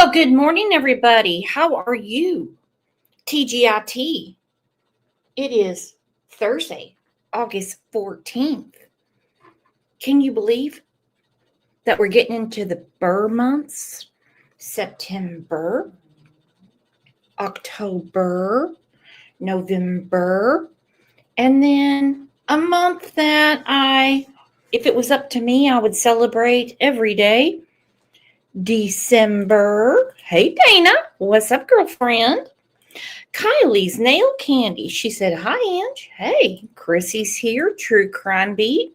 Well, good morning, everybody. How are you? TGIT. It is Thursday, August 14th. Can you believe that we're getting into the Burr months? September, October, November, and then a month that if it was up to me, I would celebrate every day. December. Hey, Dana. What's up, girlfriend? Kylie's nail candy. She said, hi, Ange. Hey, Chrissy's here. True Crime Beat.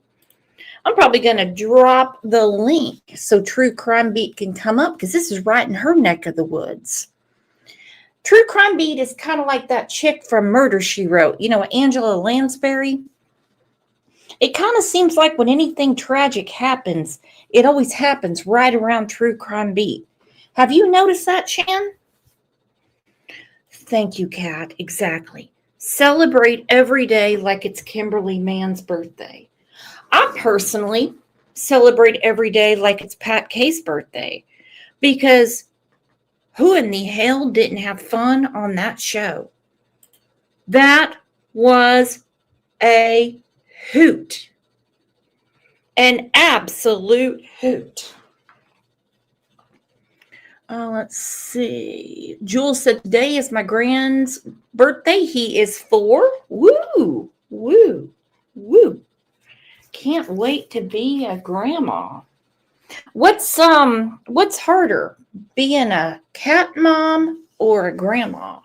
I'm probably going to drop the link so True Crime Beat can come up because this is right in her neck of the woods. True Crime Beat is kind of like that chick from Murder, She Wrote. You know, Angela Lansbury. It kind of seems like when anything tragic happens, it always happens right around True Crime Beat. Have you noticed that, Shan? Thank you, Kat. Exactly. Celebrate every day like it's Kimberly Mann's birthday. I personally celebrate every day like it's Pat Kay's birthday because who in the hell didn't have fun on that show? That was a hoot. An absolute hoot. Let's see. Jules said, today is my grand's birthday. He is 4. Woo, woo, woo. Can't wait to be a grandma. What's harder, being a cat mom or a grandma?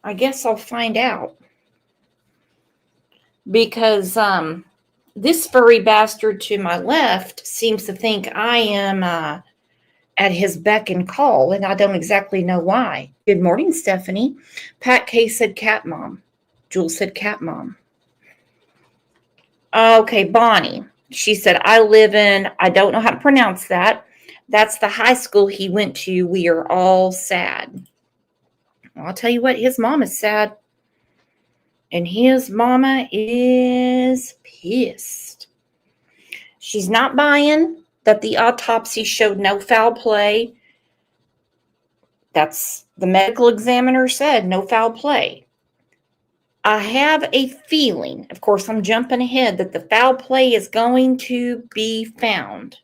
I guess I'll find out. Because this furry bastard to my left seems to think I am at his beck and call, and I don't exactly know why. Good morning, Stephanie. Pat K said cat mom. Jules said cat mom. Okay, Bonnie. She said, I don't know how to pronounce that. That's the high school he went to. We are all sad. I'll tell you what, his mom is sad. And his mama is pissed. She's not buying that the autopsy showed no foul play. That's the medical examiner said, no foul play. I have a feeling, of course, I'm jumping ahead, that the foul play is going to be found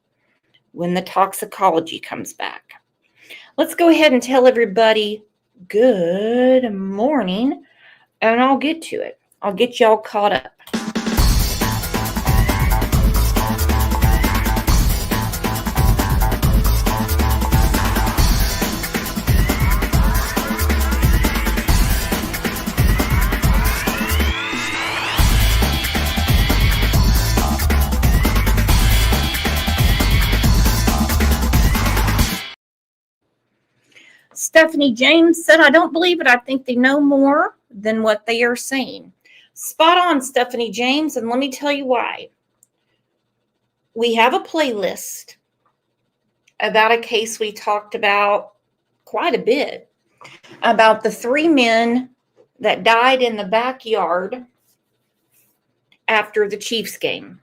when the toxicology comes back. Let's go ahead and tell everybody good morning, and I'll get to it. I'll get y'all caught up. Stephanie James said, I don't believe it. I think they know more than what they are saying. Spot on, Stephanie James, and let me tell you why. We have a playlist about a case we talked about quite a bit, about the 3 men that died in the backyard after the Chiefs game.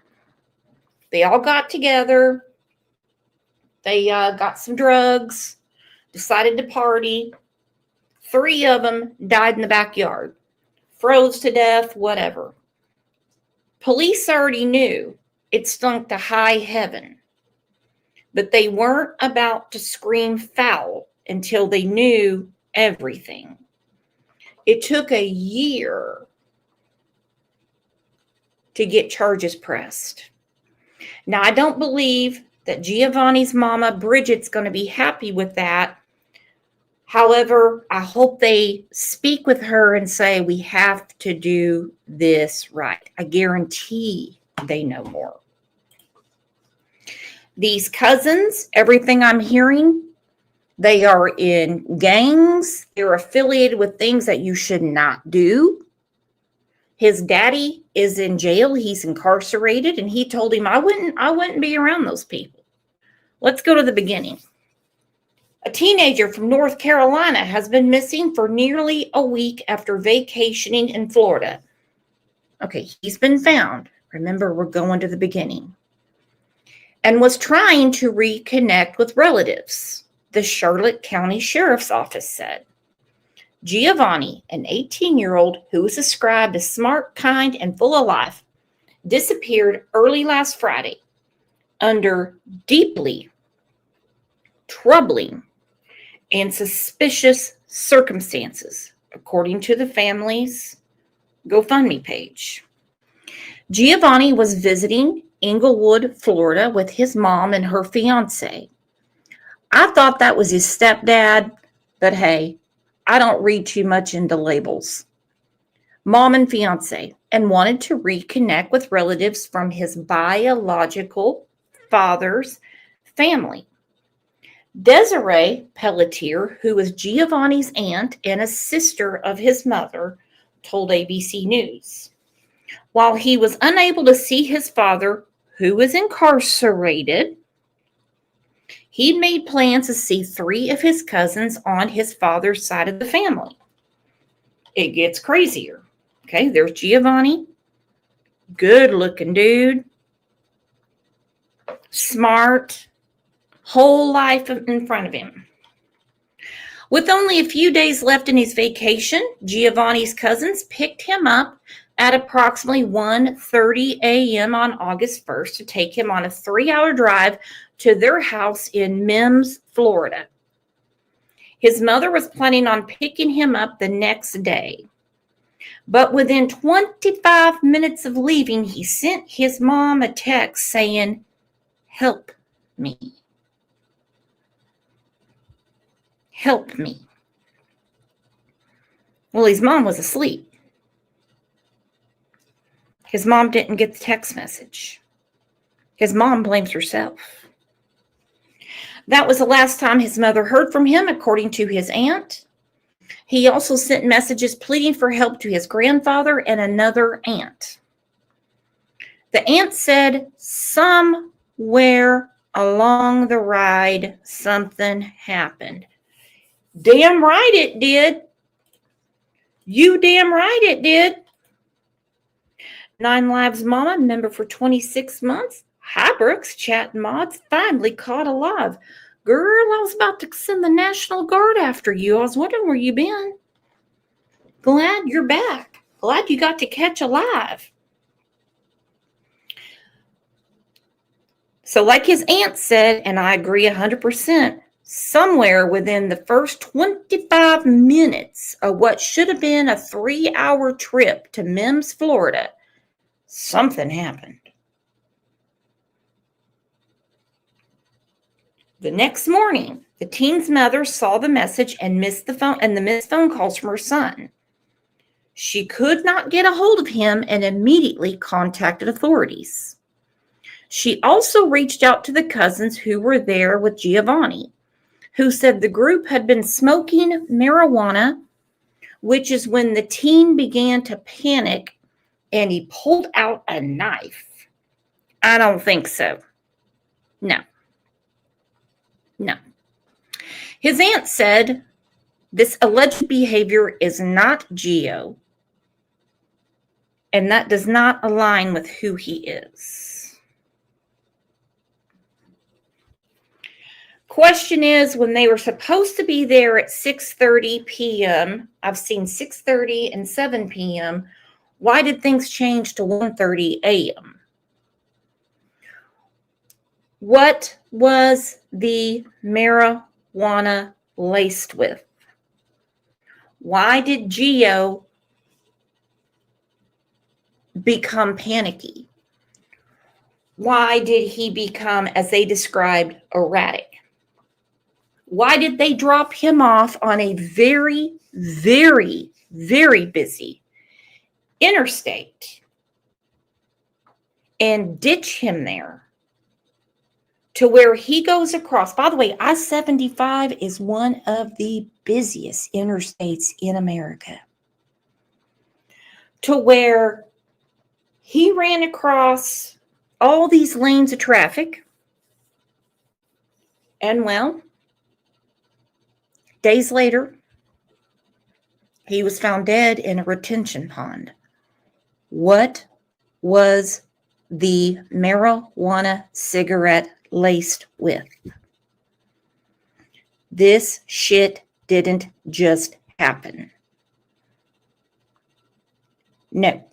They all got together. They got some drugs, decided to party. 3 of them died in the backyard, froze to death, whatever. Police already knew it stunk to high heaven, but they weren't about to scream foul until they knew everything. It took a year to get charges pressed. Now, I don't believe that Giovanni's mama, Bridget's going to be happy with that. However, I hope they speak with her and say, we have to do this right. I guarantee they know more. These cousins, everything I'm hearing, they are in gangs. They're affiliated with things that you should not do. His daddy is in jail. He's incarcerated, and he told him, I wouldn't be around those people. Let's go to the beginning. A teenager from North Carolina has been missing for nearly a week after vacationing in Florida. Okay, he's been found. Remember, we're going to the beginning. And was trying to reconnect with relatives. the Charlotte County Sheriff's Office said. Giovanni, an 18-year-old who was described as smart, kind, and full of life, disappeared early last Friday under deeply troubling and suspicious circumstances, according to the family's GoFundMe page. Giovanni was visiting Englewood, Florida with his mom and her fiance. I thought that was his stepdad, but hey, I don't read too much into labels. Mom and fiance, and wanted to reconnect with relatives from his biological father's family. Desiree Pelletier, who was Giovanni's aunt and a sister of his mother, told ABC News. While he was unable to see his father, who was incarcerated, he made plans to see 3 of his cousins on his father's side of the family. It gets crazier. Okay, there's Giovanni. Good-looking dude. Smart. Whole life in front of him. With only a few days left in his vacation, Giovanni's cousins picked him up at approximately 1:30 a.m. on August 1st to take him on a 3-hour drive to their house in Mims, Florida. His mother was planning on picking him up the next day. But within 25 minutes of leaving, he sent his mom a text saying, "Help me. Help me." Well, his mom was asleep. His mom didn't get the text message. His mom blames herself. That was the last time his mother heard from him, according to his aunt. He also sent messages pleading for help to his grandfather and another aunt. The aunt said somewhere along the ride, something happened. Damn right it did. You damn right it did. 9 Lives Mama, member for 26 months. Hi, Brooks, chat mods, finally caught alive. Girl, I was about to send the National Guard after you. I was wondering where you been. Glad you're back. Glad you got to catch alive. So like his aunt said, and I agree 100%, somewhere within the first 25 minutes of what should have been a 3-hour trip to Mims, Florida, something happened. The next morning, the teen's mother saw the message and missed phone calls from her son. She could not get a hold of him and immediately contacted authorities. She also reached out to the cousins who were there with Giovanni, who said the group had been smoking marijuana, which is when the teen began to panic and he pulled out a knife. I don't think so. No. His aunt said this alleged behavior is not Gio, and that does not align with who he is. Question is, when they were supposed to be there at 6:30 p.m., I've seen 6:30 and 7 p.m., why did things change to 1:30 a.m.? What was the marijuana laced with? Why did Gio become panicky? Why did he become, as they described, erratic? Why did they drop him off on a very, very, very busy interstate and ditch him there to where he goes across? By the way, I-75 is one of the busiest interstates in America. To where he ran across all these lanes of traffic, and well, days later, he was found dead in a retention pond. What was the marijuana cigarette laced with? This shit didn't just happen. No.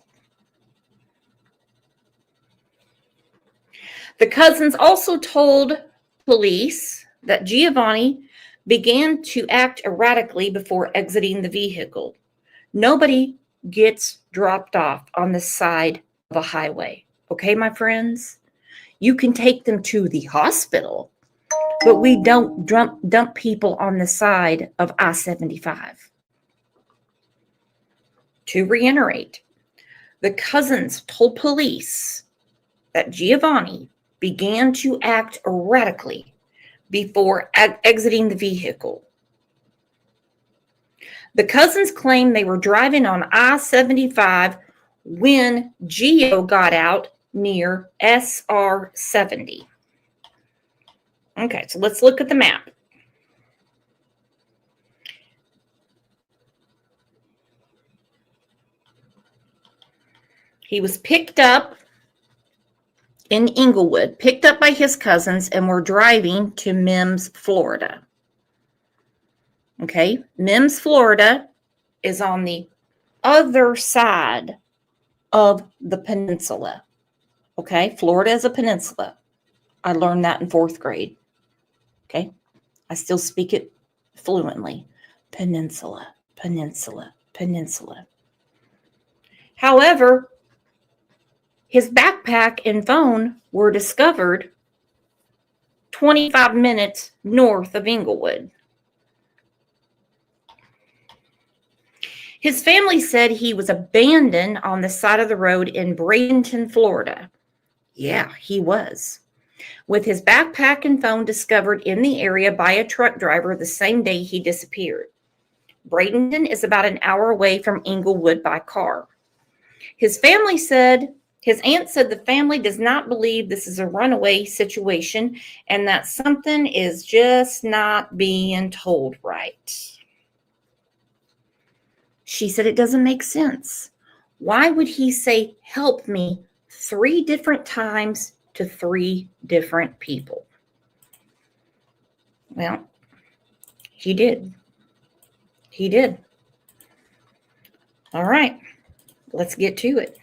The cousins also told police that Giovanni began to act erratically before exiting the vehicle. Nobody gets dropped off on the side of a highway. Okay, my friends? You can take them to the hospital, but we don't dump people on the side of I-75. To reiterate, the cousins told police that Giovanni began to act erratically before exiting the vehicle. The cousins claim they were driving on I-75 when Gio got out near SR 70. Okay, so let's look at the map. He was picked up in Inglewood, picked up by his cousins, and were driving to Mims, Florida. Okay, Mims, Florida is on the other side of the peninsula. Okay, Florida is a peninsula. I learned that in 4th grade. Okay, I still speak it fluently. Peninsula, peninsula, peninsula. However, his backpack and phone were discovered 25 minutes north of Inglewood. His family said he was abandoned on the side of the road in Bradenton, Florida. Yeah, he was. With his backpack and phone discovered in the area by a truck driver the same day he disappeared. Bradenton is about an hour away from Inglewood by car. His aunt said the family does not believe this is a runaway situation and that something is just not being told right. She said it doesn't make sense. Why would he say, help me, 3 different times to 3 different people? Well, he did. He did. All right, let's get to it.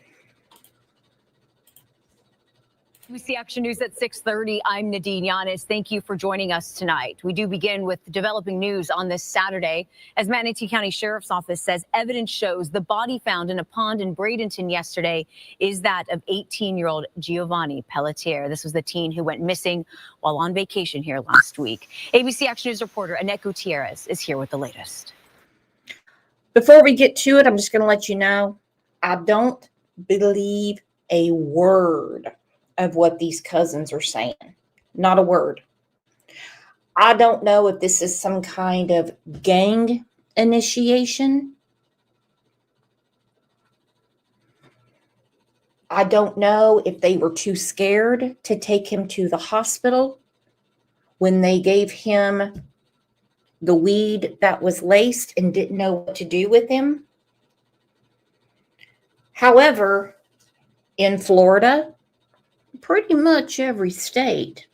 We see Action News at 6:30. I'm Nadine Yanis. Thank you for joining us tonight. We do begin with developing news on this Saturday. As Manatee County Sheriff's Office says, evidence shows the body found in a pond in Bradenton yesterday is that of 18-year-old Giovanni Pelletier. This was the teen who went missing while on vacation here last week. ABC Action News reporter Annette Gutierrez is here with the latest. Before we get to it, I'm just going to let you know, I don't believe a word of what these cousins are saying. Not a word. I don't know if this is some kind of gang initiation. I don't know if they were too scared to take him to the hospital when they gave him the weed that was laced and didn't know what to do with him. However, in Florida, pretty much every state,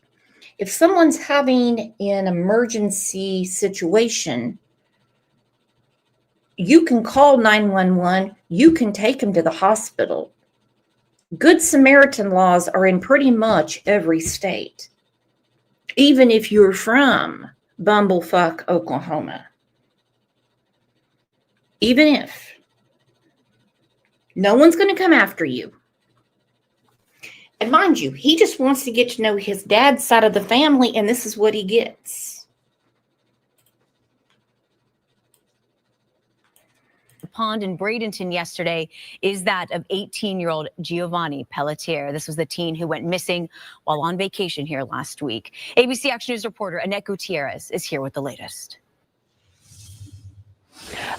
if someone's having an emergency situation, you can call 911, you can take them to the hospital. Good Samaritan laws are in pretty much every state, even if you're from Bumblefuck, Oklahoma. Even if. No one's going to come after you. And mind you, he just wants to get to know his dad's side of the family, and this is what he gets. The pond in Bradenton yesterday is that of 18-year-old Giovanni Pelletier. This was the teen who went missing while on vacation here last week. ABC Action News reporter Annette Gutierrez is here with the latest.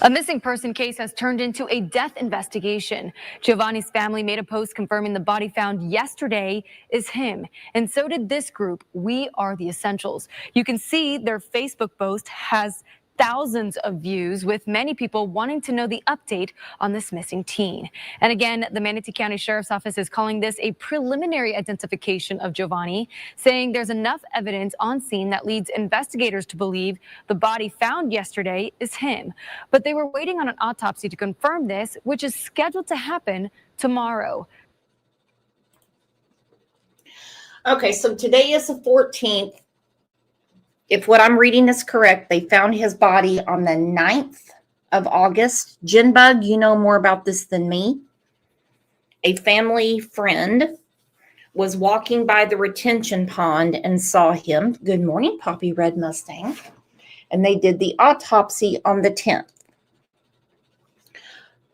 A missing person case has turned into a death investigation. Giovanni's family made a post confirming the body found yesterday is him. And so did this group, We Are the Essentials. You can see their Facebook post has thousands of views, with many people wanting to know the update on this missing teen. And again, the Manatee County Sheriff's Office is calling this a preliminary identification of Giovanni, saying there's enough evidence on scene that leads investigators to believe the body found yesterday is him. But they were waiting on an autopsy to confirm this, which is scheduled to happen tomorrow. Okay, so today is the 14th. If what I'm reading is correct, they found his body on the 9th of August. Jinbug, you know more about this than me. A family friend was walking by the retention pond and saw him. Good morning, Poppy Red Mustang. And they did the autopsy on the 10th.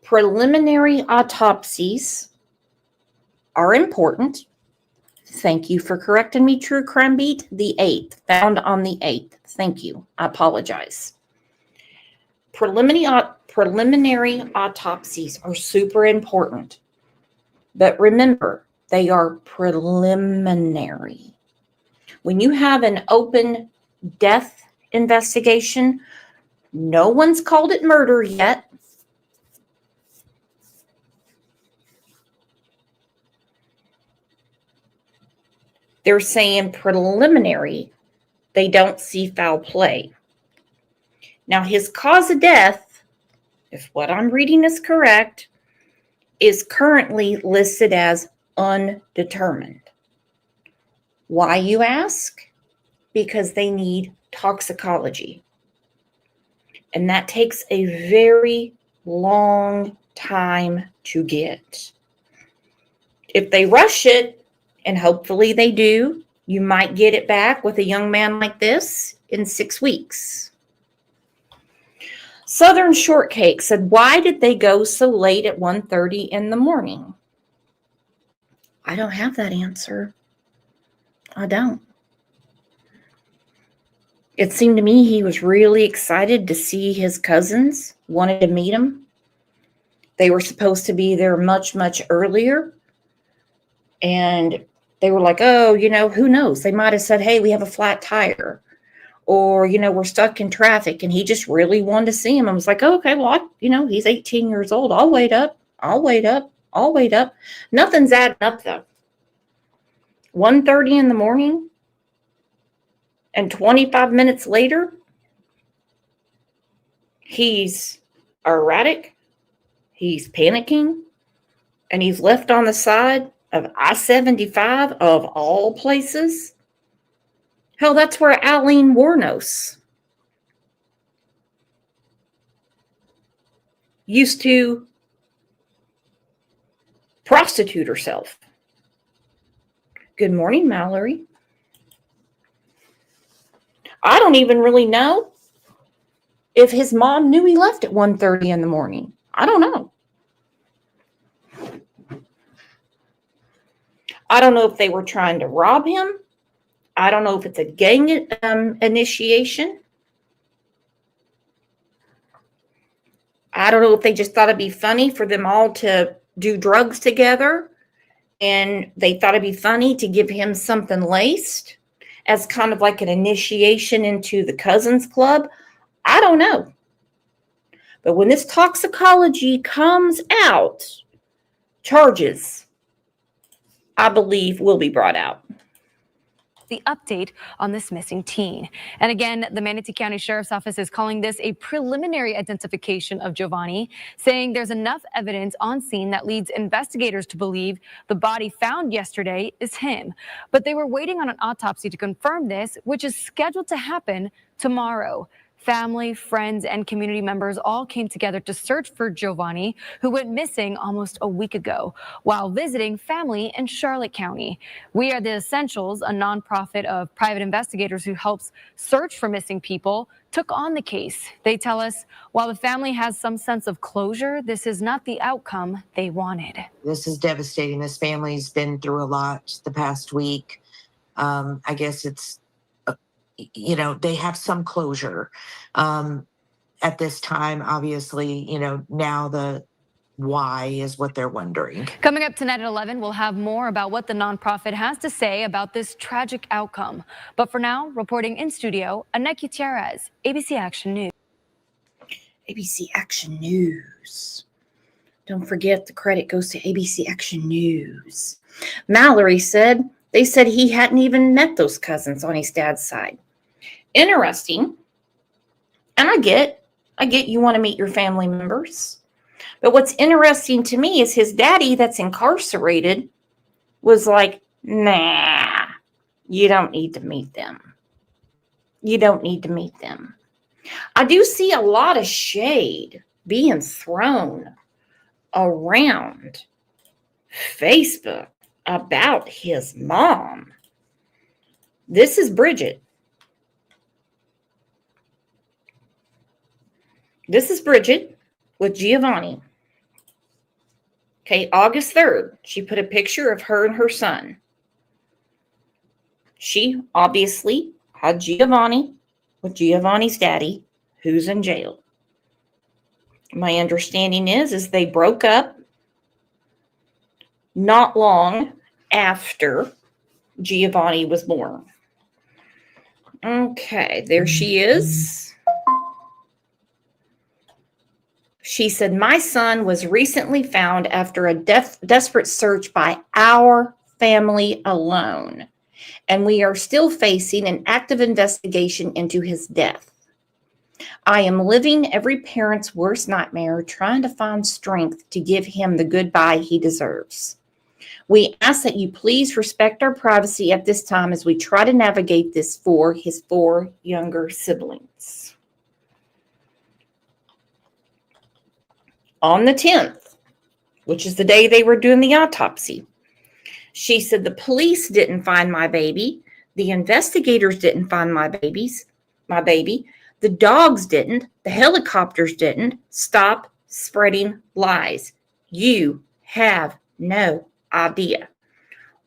Preliminary autopsies are important. Thank you for correcting me, True Crime Beat. The 8th, found on the 8th. Thank you. I apologize. Preliminary autopsies are super important. But remember, they are preliminary. When you have an open death investigation, no one's called it murder yet. They're saying preliminary. They don't see foul play. Now, his cause of death, if what I'm reading is correct, is currently listed as undetermined. Why, you ask? Because they need toxicology. And that takes a very long time to get. If they rush it, and hopefully they do, you might get it back with a young man like this in 6 weeks. Southern Shortcake said, why did they go so late at 1:30 in the morning? I don't have that answer. I don't. It seemed to me he was really excited to see his cousins, wanted to meet them. They were supposed to be there much, much earlier. And they were like, oh, who knows? They might have said, hey, we have a flat tire. Or, we're stuck in traffic. And he just really wanted to see him. I was like, oh, okay, well, he's 18 years old. I'll wait up. Nothing's adding up, though. 1:30 in the morning and 25 minutes later, he's erratic. He's panicking. And he's left on the side of I-75 of all places. Hell, that's where Aline Wuornos used to prostitute herself. Good morning, Mallory. I don't even really know if his mom knew he left at 1:30 in the morning. I don't know. I don't know if they were trying to rob him. I don't know if it's a gang initiation. I don't know if they just thought it'd be funny for them all to do drugs together, and they thought it'd be funny to give him something laced as kind of like an initiation into the Cousins Club. I don't know. But when this toxicology comes out, charges, I believe, will be brought out. The update on this missing teen. And again, the Manatee County Sheriff's Office is calling this a preliminary identification of Giovanni, saying there's enough evidence on scene that leads investigators to believe the body found yesterday is him. But they were waiting on an autopsy to confirm this, which is scheduled to happen tomorrow. Family, friends, and community members all came together to search for Giovanni, who went missing almost a week ago while visiting family in Charlotte County. We Are the Essentials, a nonprofit of private investigators who helps search for missing people, took on the case. They tell us while the family has some sense of closure, this is not the outcome they wanted. This is devastating. This family's been through a lot the past week. I guess it's, they have some closure at this time. Obviously, now the why is what they're wondering. Coming up tonight at 11, we'll have more about what the nonprofit has to say about this tragic outcome. But for now, reporting in studio, Annette Gutierrez, ABC Action News. ABC Action News. Don't forget the credit goes to ABC Action News. Mallory said they said he hadn't even met those cousins on his dad's side. Interesting. And I get you want to meet your family members. But what's interesting to me is his daddy that's incarcerated was like, nah, you don't need to meet them. You don't need to meet them. I do see a lot of shade being thrown around Facebook about his mom. This is Bridget. This is Bridget with Giovanni. Okay, August 3rd, she put a picture of her and her son. She obviously had Giovanni with Giovanni's daddy, who's in jail. My understanding is they broke up not long after Giovanni was born. Okay, there she is. She said, my son was recently found after a desperate search by our family alone, and we are still facing an active investigation into his death. I am living every parent's worst nightmare, trying to find strength to give him the goodbye he deserves. We ask that you please respect our privacy at this time as we try to navigate this for his 4 younger siblings. On the 10th, which is the day they were doing the autopsy, she said the police didn't find my baby. The investigators didn't find my baby. The dogs didn't. The helicopters didn't. Stop spreading lies. You have no idea.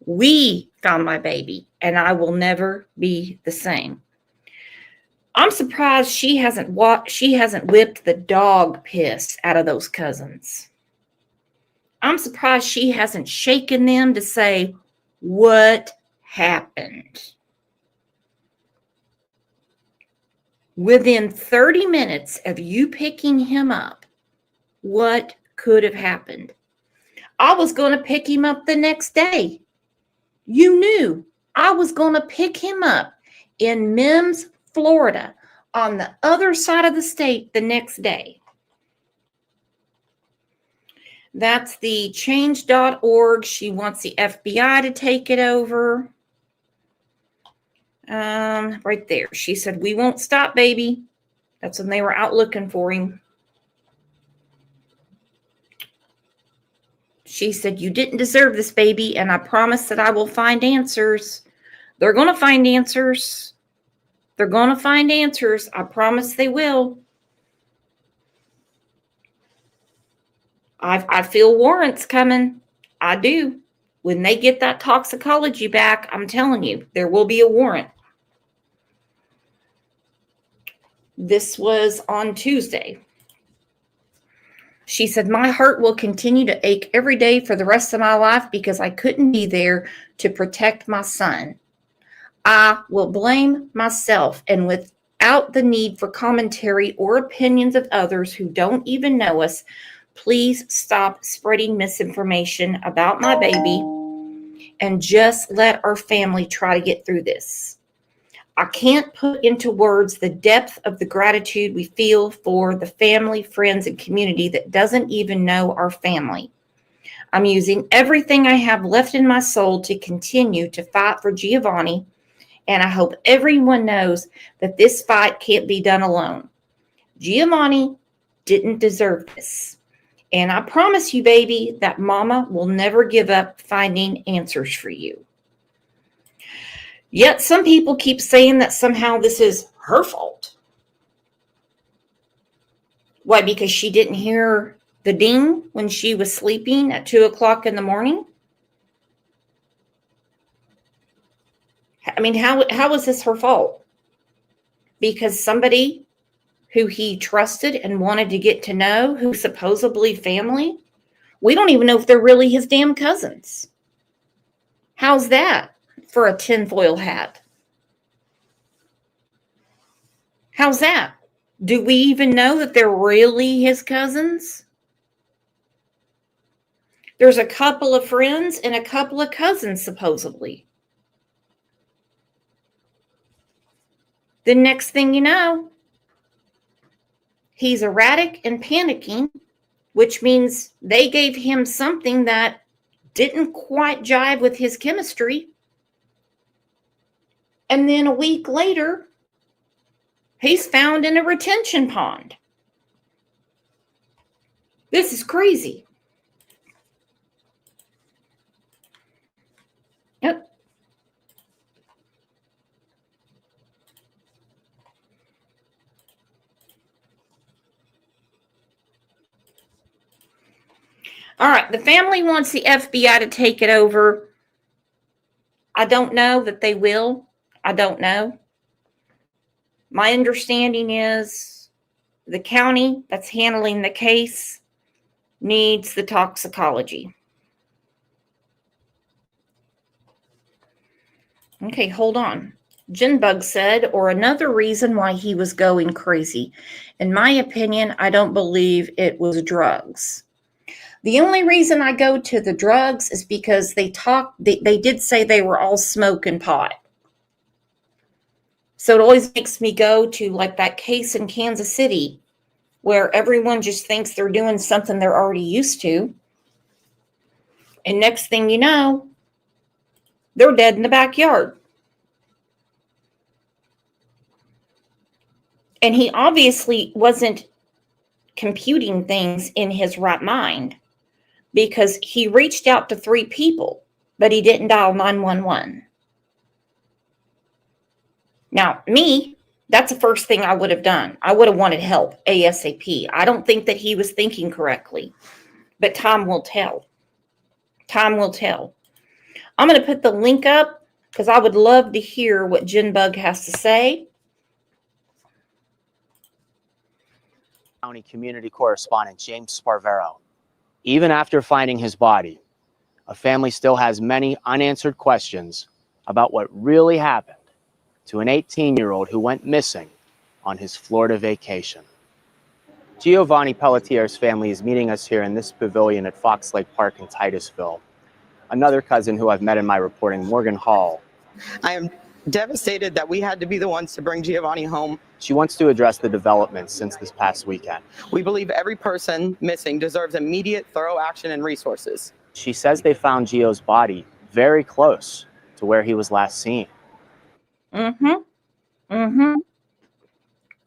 We found my baby, and I will never be the same. I'm surprised she hasn't whipped the dog piss out of those cousins. I'm surprised she hasn't shaken them to say, what happened? Within 30 minutes of you picking him up, what could have happened? I was going to pick him up the next day. You knew I was going to pick him up in Mims, Florida, on the other side of the state the next day. That's the change.org. She wants the FBI to take it over. Right there. She said, we won't stop, baby. That's when they were out looking for him. She said, you didn't deserve this, baby, and I promise that I will find answers. They're going to find answers. They're going to find answers. I promise they will. I feel warrants coming. I do. When they get that toxicology back, I'm telling you, there will be a warrant. This was on Tuesday. She said, my heart will continue to ache every day for the rest of my life because I couldn't be there to protect my son. I will blame myself, and without the need for commentary or opinions of others who don't even know us, please stop spreading misinformation about my baby and just let our family try to get through this. I can't put into words the depth of the gratitude we feel for the family, friends, and community that doesn't even know our family. I'm using everything I have left in my soul to continue to fight for Giovanni, and I hope everyone knows that this fight can't be done alone. Giovanni didn't deserve this. And I promise you, baby, that mama will never give up finding answers for you. Yet some people keep saying that somehow this is her fault. Why? Because she didn't hear the ding when she was sleeping at 2 o'clock in the morning? I mean, how was this her fault? Because somebody who he trusted and wanted to get to know, who's supposedly family, we don't even know if they're really his damn cousins. How's that for a tinfoil hat? How's that? Do we even know that they're really his cousins? There's a couple of friends and a couple of cousins, supposedly. The next thing you know, he's erratic and panicking, which means they gave him something that didn't quite jive with his chemistry. And then a week later, he's found in a retention pond. This is crazy. Yep. All right, the family wants the FBI to take it over. I don't know that they will. I don't know. My understanding is the county that's handling the case needs the toxicology. Okay, hold on. Jinbug said, or another reason why he was going crazy. In my opinion, I don't believe it was drugs. The only reason I go to the drugs is because they did say they were all smoking pot. So it always makes me go to like that case in Kansas City where everyone just thinks they're doing something they're already used to. And next thing you know, they're dead in the backyard. And he obviously wasn't computing things in his right mind because he reached out to 3 people, but he didn't dial 911. Now, me, that's the first thing I would have done. I would have wanted help ASAP. I don't think that he was thinking correctly, but time will tell. Time will tell. I'm going to put the link up because I would love to hear what Jinbug has to say. County community correspondent James Sparvero. Even after finding his body, a family still has many unanswered questions about what really happened to an 18-year-old who went missing on his Florida vacation. Giovanni Pelletier's family is meeting us here in this pavilion at Fox Lake Park in Titusville. Another cousin who I've met in my reporting, Morgan Hall. I am devastated that we had to be the ones to bring Giovanni home. She wants to address the developments since this past weekend. We believe every person missing deserves immediate, thorough action and resources. She says they found Gio's body very close to where he was last seen.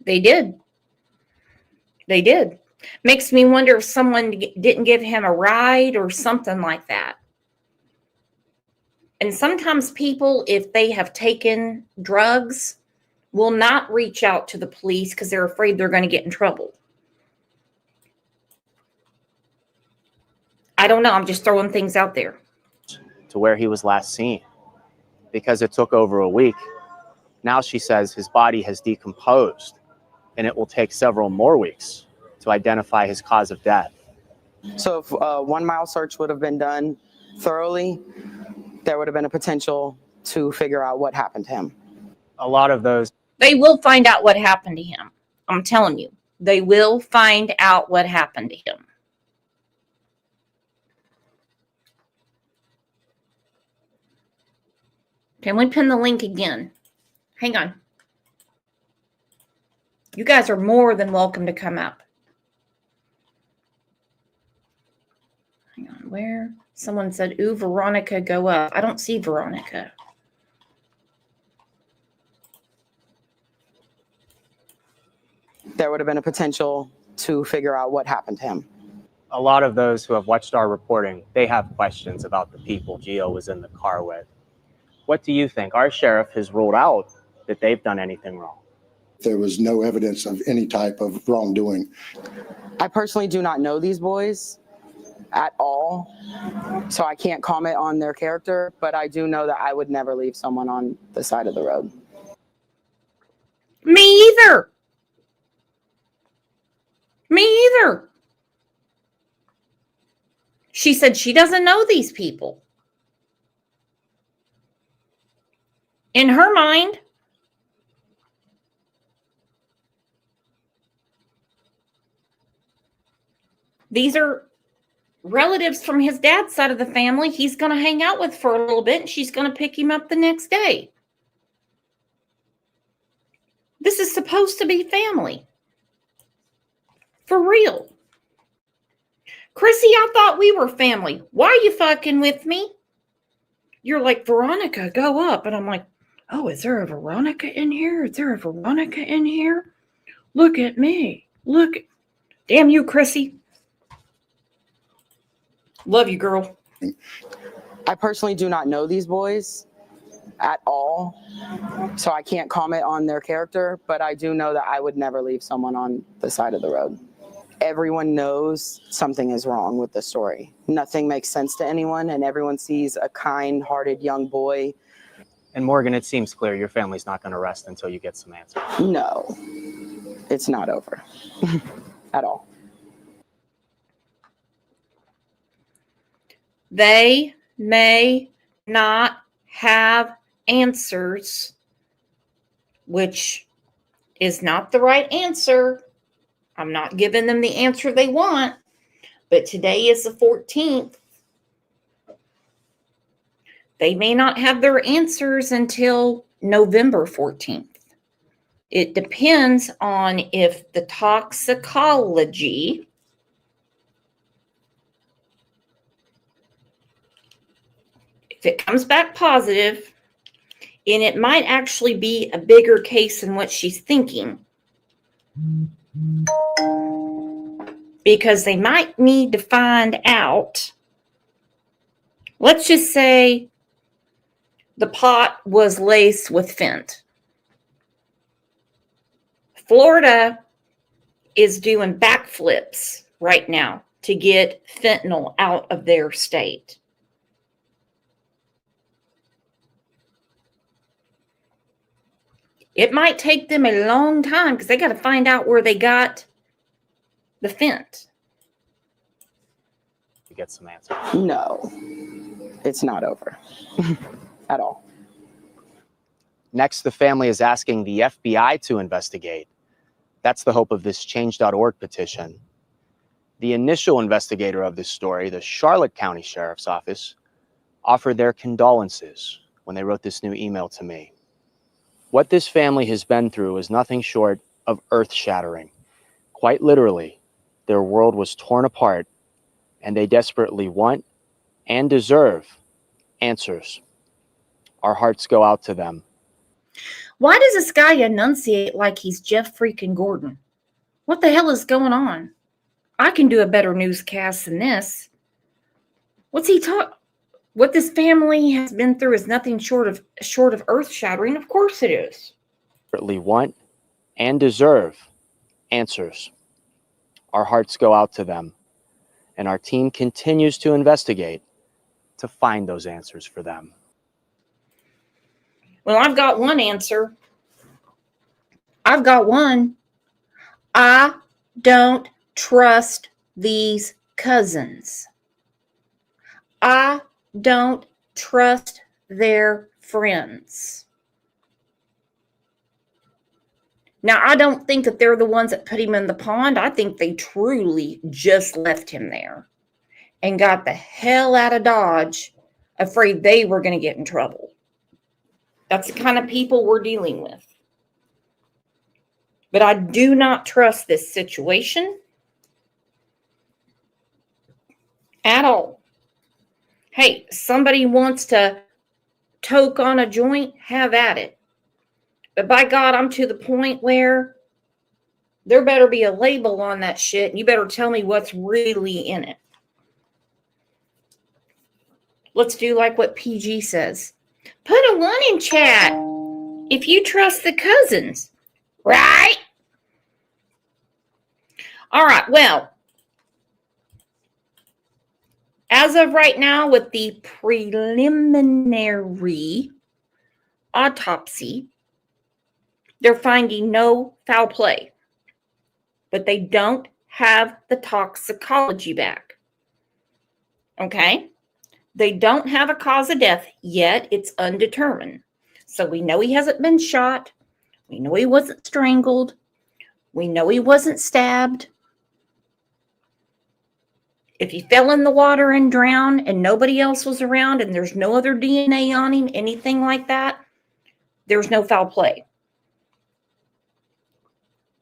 They did. They did. Makes me wonder if someone didn't give him a ride or something like that. And sometimes people, if they have taken drugs, will not reach out to the police because they're afraid they're going to get in trouble. I don't know. I'm just throwing things out there. To where he was last seen. Because it took over a week. Now she says his body has decomposed and it will take several more weeks to identify his cause of death. So if a 1 mile search would have been done thoroughly, there would have been a potential to figure out what happened to him. A lot of those. They will find out what happened to him. I'm telling you, they will find out what happened to him. Can we pin the link again? Hang on. You guys are more than welcome to come up. Hang on, where? Someone said, ooh, Veronica, go up. I don't see Veronica. There would have been a potential to figure out what happened to him. A lot of those who have watched our reporting, they have questions about the people Gio was in the car with. What do you think? Our sheriff has ruled out that they've done anything wrong. There was no evidence of any type of wrongdoing. I personally do not know these boys at all, so I can't comment on their character, but I do know that I would never leave someone on the side of the road. Me either. Me either. She said she doesn't know these people. In her mind, These are relatives from his dad's side of the family he's going to hang out with for a little bit, and she's going to pick him up the next day. This is supposed to be family. For real. Chrissy, I thought we were family. Why are you fucking with me? You're like, Veronica, go up. And I'm like, oh, is there a Veronica in here? Is there a Veronica in here? Look at me. Look. Damn you, Chrissy. Love you, girl. I personally do not know these boys at all, so I can't comment on their character, but I do know that I would never leave someone on the side of the road. Everyone knows something is wrong with the story. Nothing makes sense to anyone, and everyone sees a kind-hearted young boy. And Morgan, it seems clear your family's not going to rest until you get some answers. No, it's not over at all. They may not have answers, which is not the right answer. I'm not giving them the answer they want, but today is the 14th. They may not have their answers until November 14th. It depends on if the toxicology if it comes back positive, and it might actually be a bigger case than what she's thinking, because they might need to find out, let's just say the pot was laced with fent. Florida is doing backflips right now to get fentanyl out of their state. It might take them a long time because they got to find out where they got the fent. You get some answers. No, it's not over at all. Next, the family is asking the FBI to investigate. That's the hope of this change.org petition. The initial investigator of this story, the Charlotte County Sheriff's Office, offered their condolences when they wrote this new email to me. What this family has been through is nothing short of earth-shattering. Quite literally, their world was torn apart, and they desperately want and deserve answers. Our hearts go out to them. Why does this guy enunciate like he's Jeff freaking Gordon? What the hell is going on? I can do a better newscast than this. What's he talking? What this family has been through is nothing short of earth-shattering. Of course it is. Desperately want and deserve answers. Our hearts go out to them, and our team continues to investigate to find those answers for them. Well, I've got one answer. I've got one. I don't trust these cousins. I don't trust their friends. Now, I don't think that they're the ones that put him in the pond. I think they truly just left him there and got the hell out of Dodge, afraid they were going to get in trouble. That's the kind of people we're dealing with. But I do not trust this situation at all. Hey, somebody wants to toke on a joint, have at it. But by God, I'm to the point where there better be a label on that shit, and you better tell me what's really in it. Let's do like what PG says. Put a 1 in chat if you trust the cousins, right? All right, well, as of right now, with the preliminary autopsy, they're finding no foul play, but they don't have the toxicology back. Okay? They don't have a cause of death yet. It's undetermined. So we know he hasn't been shot. We know he wasn't strangled. We know he wasn't stabbed. If he fell in the water and drowned and nobody else was around and there's no other DNA on him, anything like that, there's no foul play.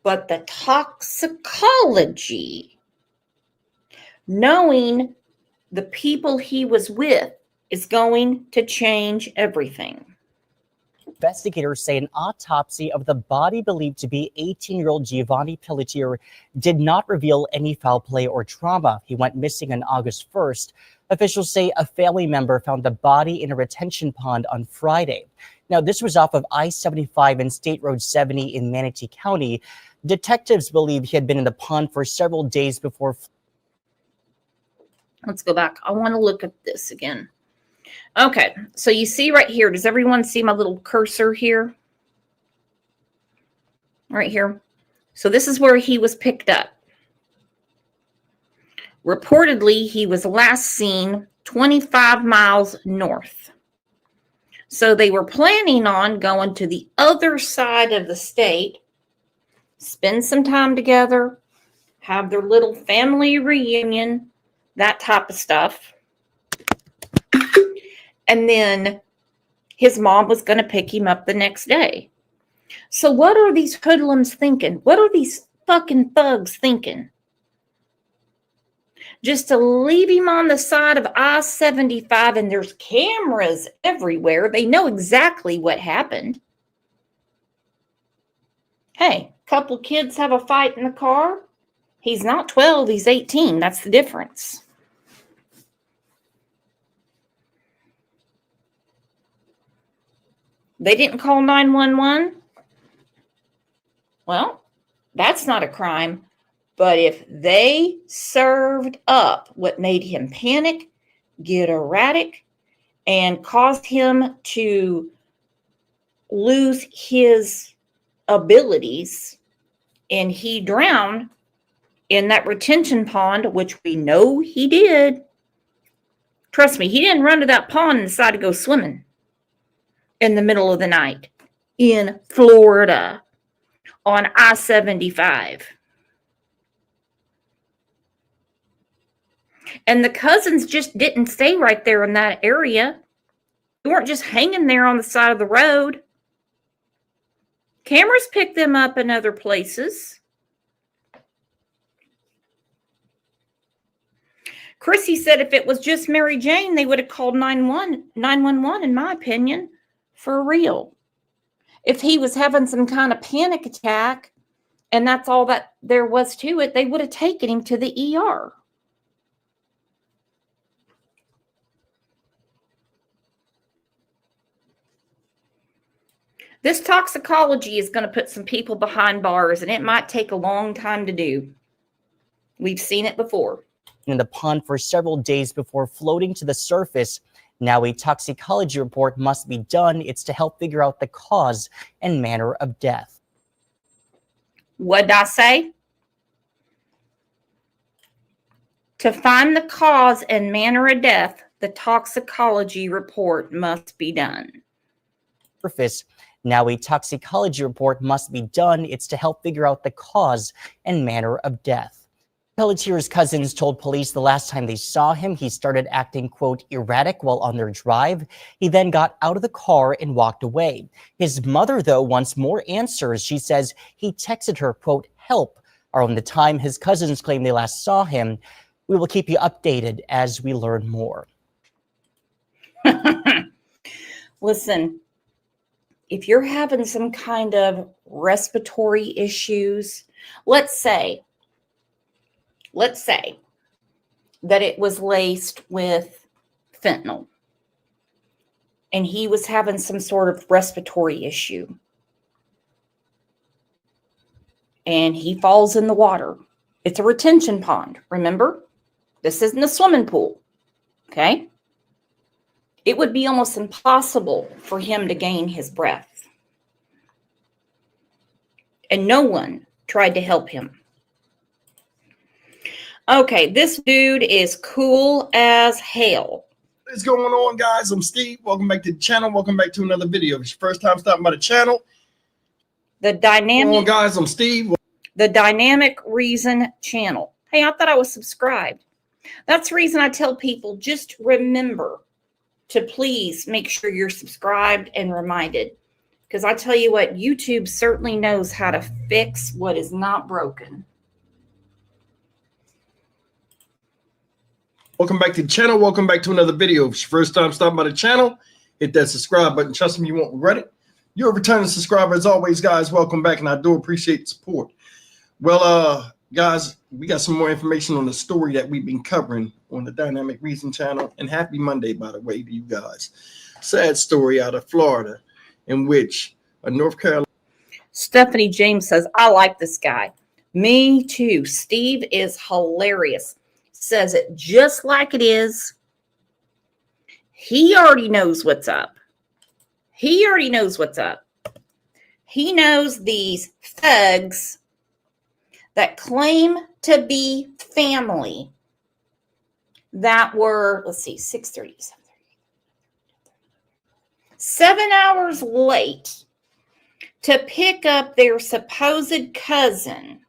But the toxicology, knowing the people he was with, is going to change everything. Investigators say an autopsy of the body believed to be 18-year-old Giovanni did not reveal any foul play or trauma. He went missing on August 1st. Officials say a family member found the body in a retention pond on Friday. Now, this was off of I-75 and State Road 70 in Manatee County. Detectives believe he had been in the pond for several days before. Let's go back. I want to look at this again. Okay, so you see right here, does everyone see my little cursor here? Right here. So this is where he was picked up. Reportedly, he was last seen 25 miles north. So they were planning on going to the other side of the state, spend some time together, have their little family reunion, that type of stuff. And then his mom was going to pick him up the next day. So what are these hoodlums thinking? What are these fucking thugs thinking? Just to leave him on the side of I-75, and there's cameras everywhere. They know exactly what happened. Hey, couple kids have a fight in the car. He's not 12, he's 18. That's the difference. They didn't call 911. Well, that's not a crime. But if they served up what made him panic, get erratic, and caused him to lose his abilities, and he drowned in that retention pond, which we know he did. Trust me, he didn't run to that pond and decide to go swimming in the middle of the night in Florida on I-75. And the cousins just didn't stay right there in that area. They weren't just hanging there on the side of the road. Cameras picked them up in other places. Chrissy said if it was just Mary Jane, they would have called 911, in my opinion. For real. If he was having some kind of panic attack and that's all that there was to it, they would have taken him to the ER. This toxicology is going to put some people behind bars, and it might take a long time to do. We've seen it before. In the pond for several days before floating to the surface. Now a toxicology report must be done. It's to help figure out the cause and manner of death. What'd I say? To find the cause and manner of death, the toxicology report must be done. Surface. Now a toxicology report must be done. It's to help figure out the cause and manner of death. Pelletier's cousins told police the last time they saw him, he started acting, quote, erratic while on their drive. He then got out of the car and walked away. His mother, though, wants more answers. She says he texted her, quote, help, around the time his cousins claim they last saw him. We will keep you updated as we learn more. Listen, if you're having some kind of respiratory issues, let's say that it was laced with fentanyl and he was having some sort of respiratory issue and he falls in the water. It's a retention pond, remember? This isn't a swimming pool, okay? It would be almost impossible for him to gain his breath. And no one tried to help him. Okay, this dude is cool as hell. What's going on, guys? I'm Steve. Welcome back to the channel. Welcome back to another video. If it's your first time stopping by the channel. The Dynamic. Guys, I'm Steve. The Dynamic Reason channel. Hey, I thought I was subscribed. That's the reason I tell people, just remember to please make sure you're subscribed and reminded. Because I tell you what, YouTube certainly knows how to fix what is not broken. Welcome back to the channel. Welcome back to another video. If it's your first time stopping by the channel, hit that subscribe button. Trust me, you won't regret it. You're a returning subscriber. As always, guys, welcome back, and I do appreciate the support. Well, guys, we got some more information on the story that we've been covering on the Dynamic Reason channel. And happy Monday, by the way, to you guys. Sad story out of Florida in which a North Carolina. Stephanie James says, I like this guy. Me too. Steve is hilarious. Says it just like it is. He already knows what's up. He already knows what's up. He knows these thugs that claim to be family that were, let's see, 6:30, 7 hours late to pick up their supposed cousin,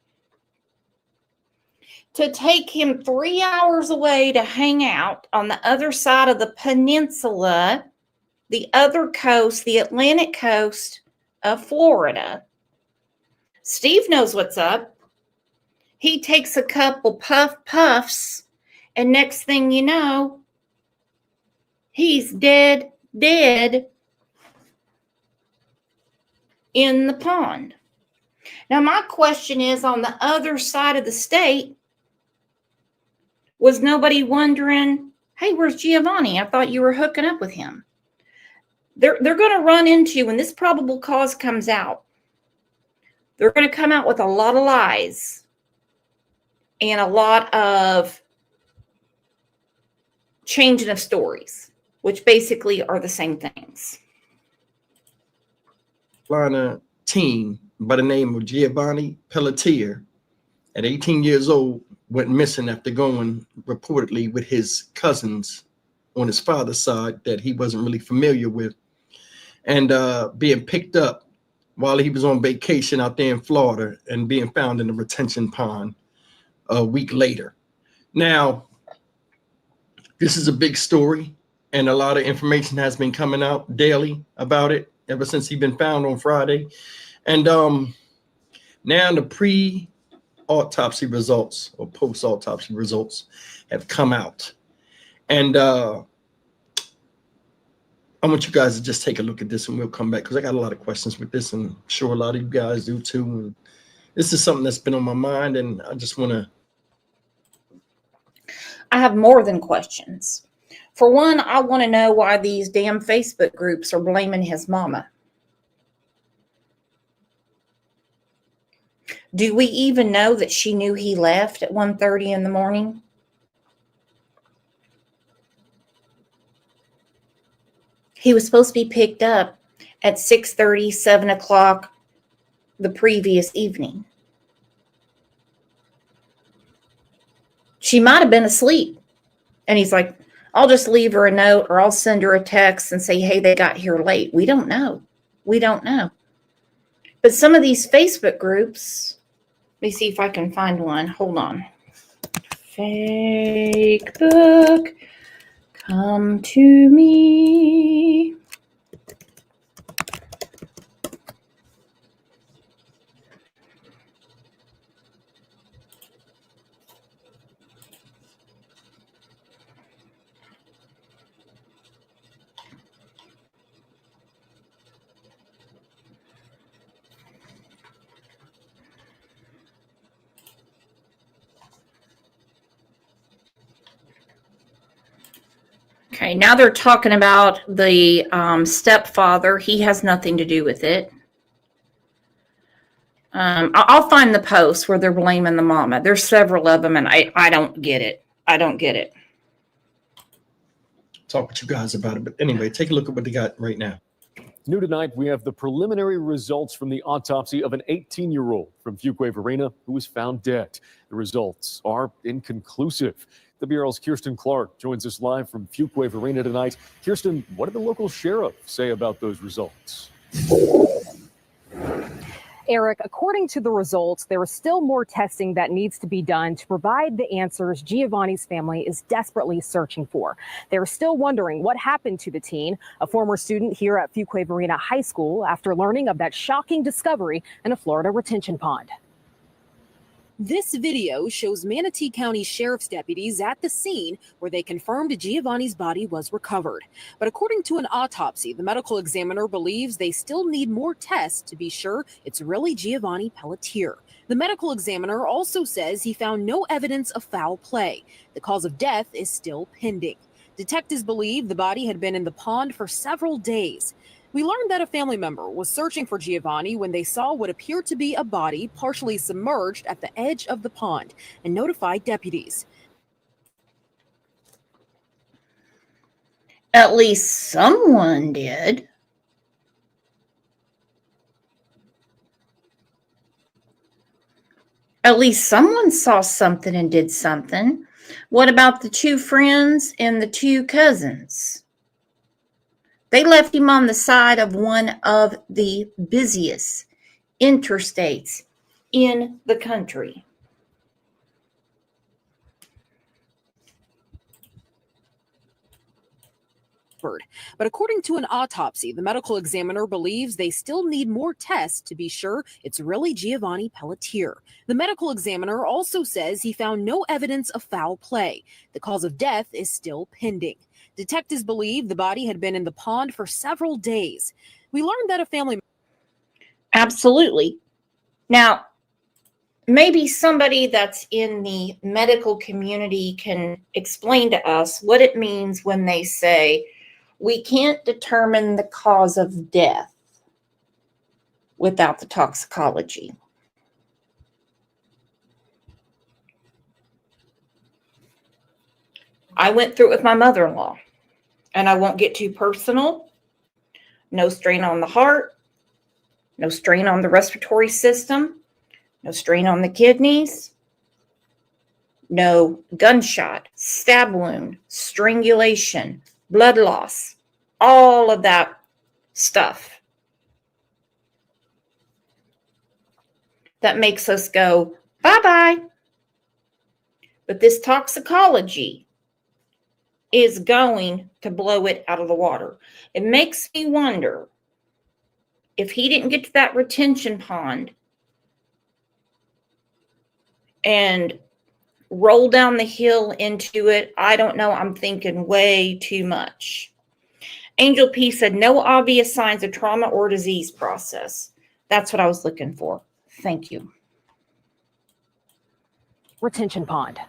to take him 3 hours away to hang out on the other side of the peninsula, the other coast, the Atlantic coast of Florida. Steve knows what's up. He takes a couple puffs, and next thing you know, he's dead in the pond. Now, my question is, on the other side of the state, was nobody wondering, hey, where's Giovanni? I thought you were hooking up with him. They're going to run into, when this probable cause comes out, they're going to come out with a lot of lies and a lot of changing of stories, which basically are the same things. Carolina teen by the name of Giovanni Pelletier, at 18 years old, went missing after going reportedly with his cousins on his father's side that he wasn't really familiar with, and being picked up while he was on vacation out there in Florida and being found in a retention pond a week later. Now, this is a big story, and a lot of information has been coming out daily about it ever since he's been found on Friday. And now the pre-autopsy results or post-autopsy results have come out. And I want you guys to just take a look at this, and we'll come back, because I got a lot of questions with this, and I'm sure a lot of you guys do too. And this is something that's been on my mind, and I just want to. I have more than questions. For one, I want to know why these damn Facebook groups are blaming his mama. Do we even know that she knew he left at 1:30 in the morning? He was supposed to be picked up at 6:30, 7 o'clock the previous evening. She might have been asleep. And he's like, I'll just leave her a note, or I'll send her a text and say, hey, they got here late. We don't know. We don't know. But some of these Facebook groups, let me see if I can find one. Hold on. Facebook, come to me. Okay, now they're talking about the stepfather. He has nothing to do with it. I'll find the post where they're blaming the mama. There's several of them, and I don't get it. I don't get it. Talk with you guys about it. But anyway, take a look at what they got right now. New tonight, we have the preliminary results from the autopsy of an 18-year-old from Fuquay Varina who was found dead. The results are inconclusive. The Bureau's Kirsten Clark joins us live from Fuquay Varina tonight. Kirsten, what did the local sheriff say about those results? Eric, according to the results, there is still more testing that needs to be done to provide the answers Giovanni's family is desperately searching for. They're still wondering what happened to the teen, a former student here at Fuquay-Varina High School, after learning of that shocking discovery in a Florida retention pond. This video shows Manatee County Sheriff's deputies at the scene where they confirmed Giovanni's body was recovered. But according to an autopsy, the medical examiner believes they still need more tests to be sure it's really Giovanni Pelletier. The medical examiner also says he found no evidence of foul play. The cause of death is still pending. Detectives believe the body had been in the pond for several days. We learned that a family member was searching for Giovanni when they saw what appeared to be a body partially submerged at the edge of the pond and notified deputies. At least someone did. At least someone saw something and did something. What about the two friends and the two cousins? They left him on the side of one of the busiest interstates in the country. But according to an autopsy, the medical examiner believes they still need more tests to be sure it's really Giovanni Pelletier. The medical examiner also says he found no evidence of foul play. The cause of death is still pending. Detectives believe the body had been in the pond for several days. We learned that a family... Absolutely. Now, maybe somebody that's in the medical community can explain to us what it means when they say, we can't determine the cause of death without the toxicology. I went through it with my mother-in-law, and I won't get too personal. No strain on the heart, no strain on the respiratory system, no strain on the kidneys, no gunshot, stab wound, strangulation, blood loss, all of that stuff that makes us go, bye-bye. But this toxicology is going to blow it out of the water. It makes me wonder if he didn't get to that retention pond and roll down the hill into it. I don't know. I'm thinking way too much. Angel P said no obvious signs of trauma or disease process. That's what I was looking for. Thank you. Retention pond.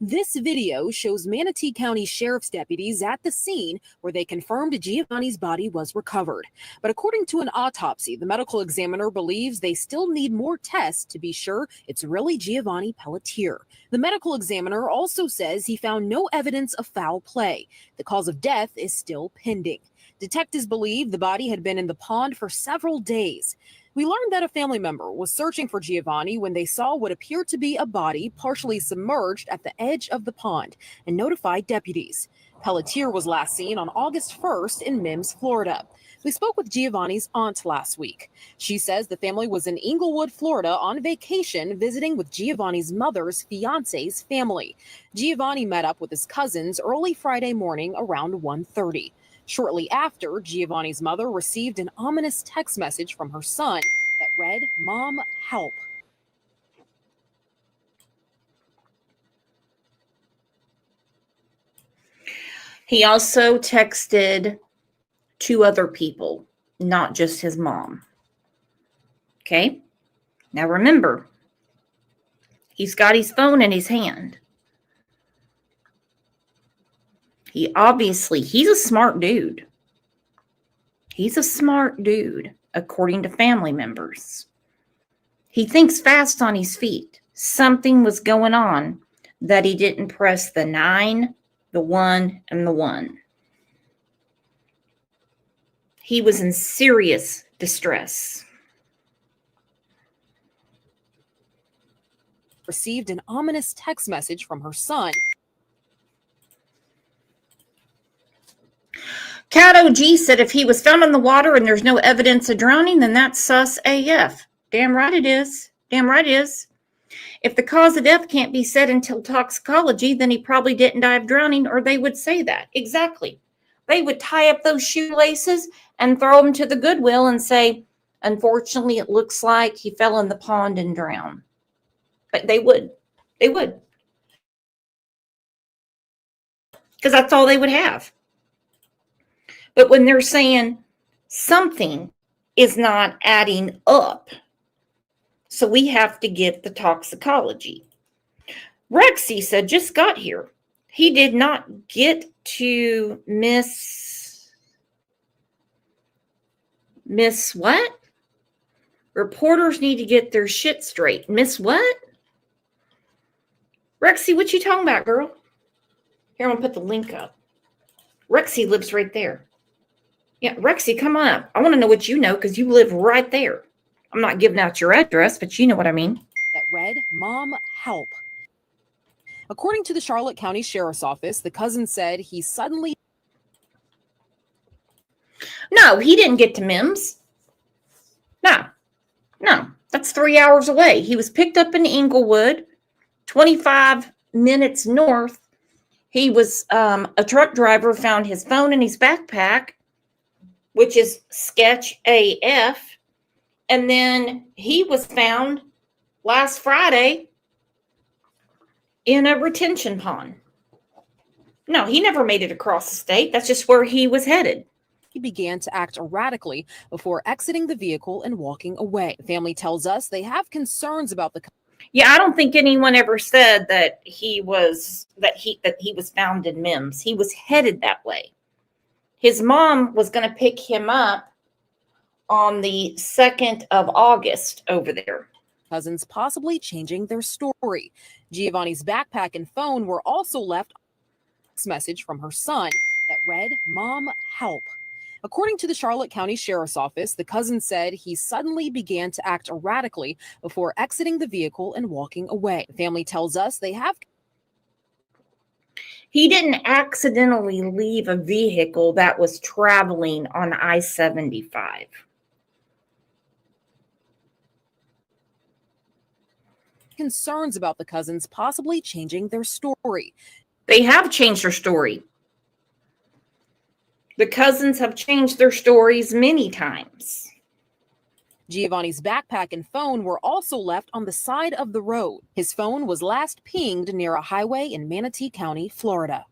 This video shows Manatee County Sheriff's deputies at the scene where they confirmed Giovanni's body was recovered. But according to an autopsy, the medical examiner believes they still need more tests to be sure it's really Giovanni Pelletier. The medical examiner also says he found no evidence of foul play. The cause of death is still pending. Detectives believe the body had been in the pond for several days. We learned that a family member was searching for Giovanni when they saw what appeared to be a body partially submerged at the edge of the pond and notified deputies. Pelletier was last seen on August 1st in Mims, Florida. We spoke with Giovanni's aunt last week. She says the family was in Inglewood, Florida on vacation visiting with Giovanni's mother's fiance's family. Giovanni met up with his cousins early Friday morning around 1:30. Shortly after, Giovanni's mother received an ominous text message from her son that read, "Mom, help." He also texted two other people, not just his mom. Okay? Now remember, he's got his phone in his hand. He's a smart dude. He's a smart dude, according to family members. He thinks fast on his feet. Something was going on that he didn't press the 9, the 1, and the 1. He was in serious distress. Received an ominous text message from her son. Cat OG said if he was found in the water and there's no evidence of drowning, then that's sus AF. Damn right it is. Damn right it is. If the cause of death can't be said until toxicology, then he probably didn't die of drowning, or they would say that. Exactly. They would tie up those shoelaces and throw them to the Goodwill and say, unfortunately, it looks like he fell in the pond and drowned. But they would. They would. Because that's all they would have. But when they're saying something is not adding up, so we have to get the toxicology. Rexy said, just got here. He did not get to miss what? Reporters need to get their shit straight. Miss what? Rexy, what you talking about, girl? Here, I'm going to put the link up. Rexy lives right there. Yeah, Rexy, come on up. I want to know what you know because you live right there. I'm not giving out your address, but you know what I mean. That read, "Mom, help." According to the Charlotte County Sheriff's Office, the cousin said he suddenly... No, he didn't get to Mims. No, that's 3 hours away. He was picked up in Inglewood, 25 minutes north. He was, a truck driver found his phone in his backpack, which is sketch AF. And then he was found last Friday in a retention pond. No, he never made it across the state. That's just where he was headed. He began to act erratically before exiting the vehicle and walking away. The family tells us they have concerns about the... Yeah, I don't think anyone ever said that he was found in Mims. He was headed that way. His mom was going to pick him up on the 2nd of August over there. Cousins possibly changing their story. Giovanni's backpack and phone were also left. Message from her son that read, "Mom, help." According to the Charlotte County Sheriff's Office, the cousin said he suddenly began to act erratically before exiting the vehicle and walking away. The family tells us they have... He didn't accidentally leave a vehicle that was traveling on I-75. Concerns about the cousins possibly changing their story. They have changed their story. The cousins have changed their stories many times. Giovanni's backpack and phone were also left on the side of the road. His phone was last pinged near a highway in Manatee County, Florida.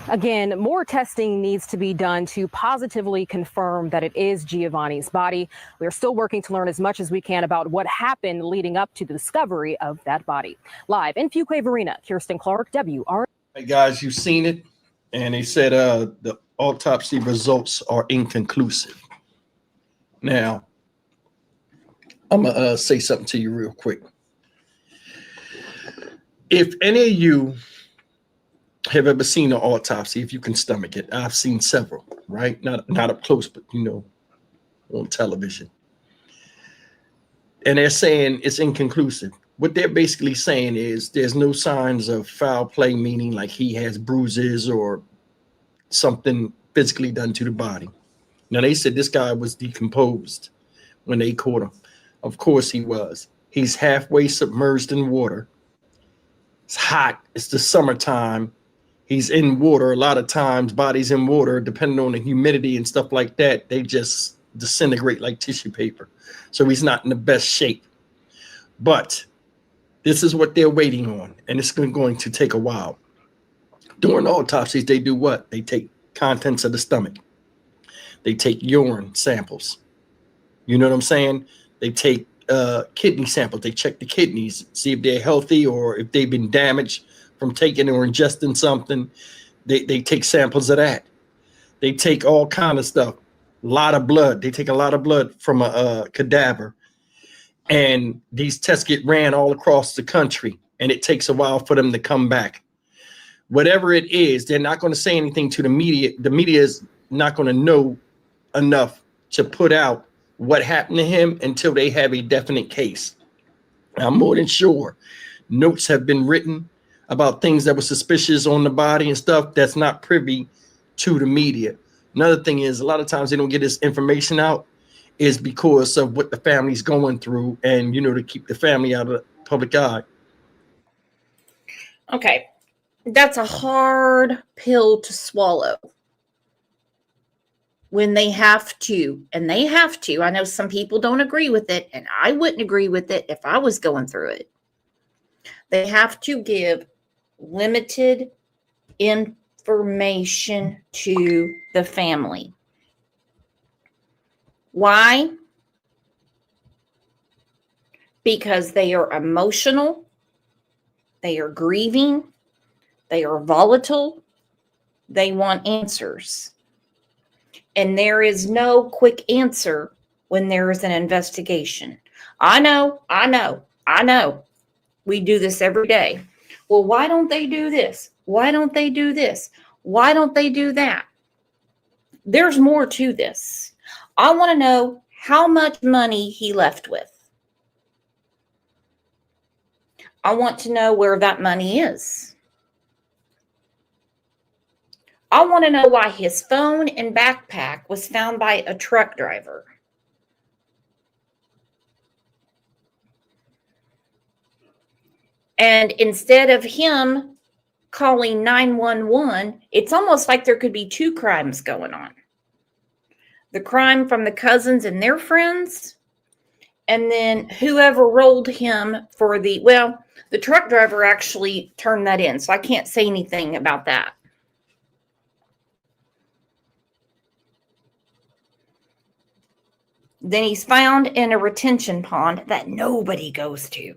Again, more testing needs to be done to positively confirm that it is Giovanni's body. We are still working to learn as much as we can about what happened leading up to the discovery of that body. Live in Fuquay Arena, Kirsten Clark, WR. Hey guys, you've seen it, and they said the autopsy results are inconclusive. Now, I'm gonna say something to you real quick. If any of you have ever seen an autopsy, if you can stomach it, I've seen several, right? Not up close, but on television. And they're saying it's inconclusive. What they're basically saying is there's no signs of foul play, meaning like he has bruises or something physically done to the body. Now, they said this guy was decomposed when they caught him. Of course he was. He's halfway submerged in water. It's hot. It's the summertime. He's in water. A lot of times, bodies in water, depending on the humidity and stuff like that, they just disintegrate like tissue paper. So he's not in the best shape. But this is what they're waiting on, and it's going to take a while. During autopsies, they do what? They take contents of the stomach. They take urine samples. You know what I'm saying? They take kidney samples. They check the kidneys, see if they're healthy or if they've been damaged from taking or ingesting something. They take samples of that. They take all kind of stuff. A lot of blood. They take a lot of blood from a cadaver. And these tests get ran all across the country, and it takes a while for them to come back. Whatever it is, they're not going to say anything to the media. The media is not going to know enough to put out what happened to him until they have a definite case. I'm more than sure notes have been written about things that were suspicious on the body and stuff that's not privy to the media. Another thing is a lot of times they don't get this information out is because of what the family's going through and, to keep the family out of the public eye. Okay. That's a hard pill to swallow. When they have to, and they have to. I know some people don't agree with it, and I wouldn't agree with it if I was going through it. They have to give limited information to the family. Why? Because they are emotional, they are grieving, they are volatile, they want answers. And there is no quick answer when there is an investigation. I know. We do this every day. Well, why don't they do this? Why don't they do this? Why don't they do that? There's more to this. I want to know how much money he left with. I want to know where that money is. I want to know why his phone and backpack was found by a truck driver. And instead of him calling 911, it's almost like there could be two crimes going on. The crime from the cousins and their friends, and then whoever rolled him for the truck driver actually turned that in, so I can't say anything about that. Then he's found in a retention pond that nobody goes to.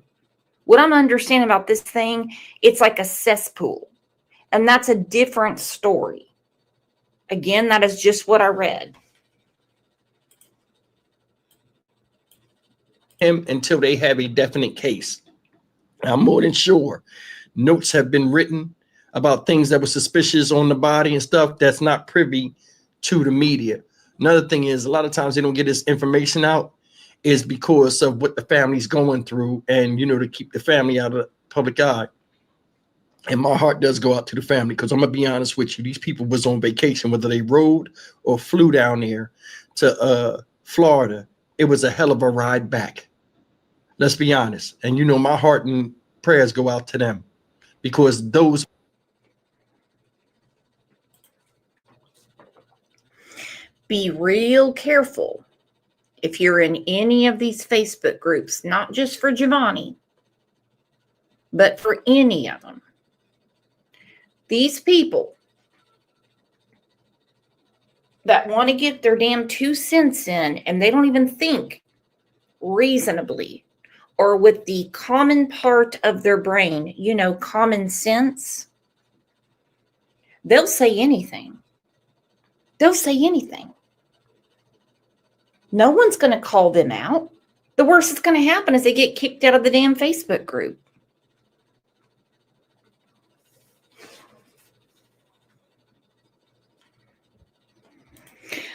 What I'm understanding about this thing, it's like a cesspool. And that's a different story. Again, that is just what I read. Him until they have a definite case. I'm more than sure notes have been written about things that were suspicious on the body and stuff that's not privy to the media. Another thing is a lot of times they don't get this information out is because of what the family's going through and, to keep the family out of the public eye. And my heart does go out to the family because I'm going to be honest with you. These people was on vacation, whether they rode or flew down there to Florida. It was a hell of a ride back. Let's be honest. And, my heart and prayers go out to them because those. Be real careful if you're in any of these Facebook groups, not just for Giovanni, but for any of them. These people that want to get their damn 2 cents in and they don't even think reasonably or with the common part of their brain, common sense, they'll say anything. They'll say anything. No one's going to call them out. The worst that's going to happen is they get kicked out of the damn Facebook group.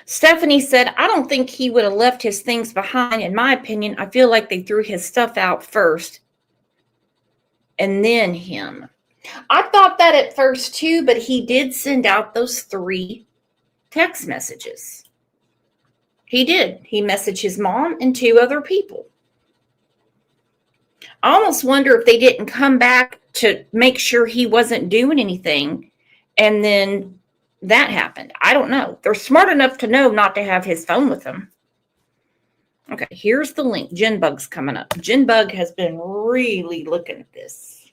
Stephanie said, I don't think he would have left his things behind. In my opinion, I feel like they threw his stuff out first and then him. I thought that at first too, but he did send out those 3 text messages. He did. He messaged his mom and 2 other people. I almost wonder if they didn't come back to make sure he wasn't doing anything and then that happened. I don't know. They're smart enough to know not to have his phone with them. Okay, here's the link. Genbug's coming up. Genbug has been really looking at this.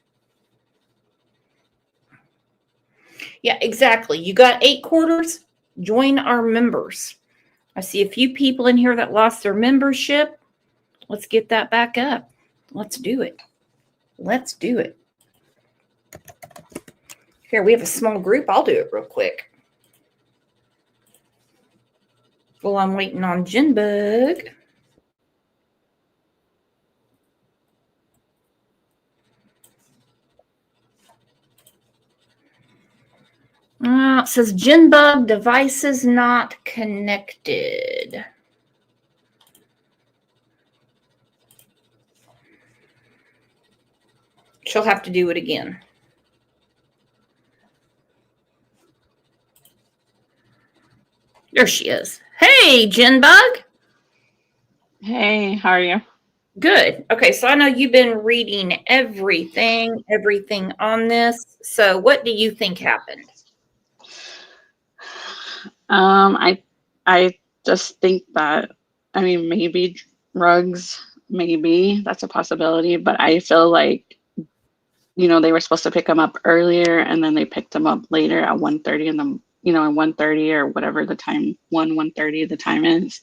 Yeah, exactly. You got 8 quarters? Join our members. I see a few people in here that lost their membership. Let's get that back up. Let's do it. Let's do it. Here, we have a small group. I'll do it real quick. Well, I'm waiting on Genbug. It says Genbug devices not connected. She'll have to do it again. There she is. Hey, Jen Bug. Hey, how are you? Good. Okay, so I know you've been reading everything on this. So what do you think happened? I just think that, I mean, maybe drugs, maybe that's a possibility, but I feel like, they were supposed to pick him up earlier and then they picked him up later at 1:30 in the, at 1:30 or whatever the time, 1:30 the time is.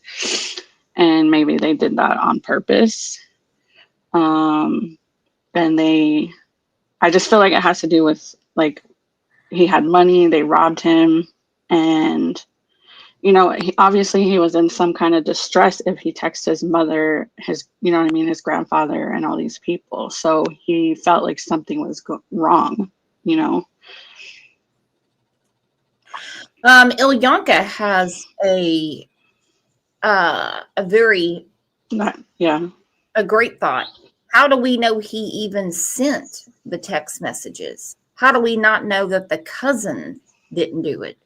And maybe they did that on purpose. And I just feel like it has to do with, like, he had money, they robbed him, and obviously he was in some kind of distress if he texted his mother, his, his grandfather and all these people. So he felt like something was wrong, Ilyanka has a very a great thought. How do we know he even sent the text messages? How do we not know that the cousin didn't do it,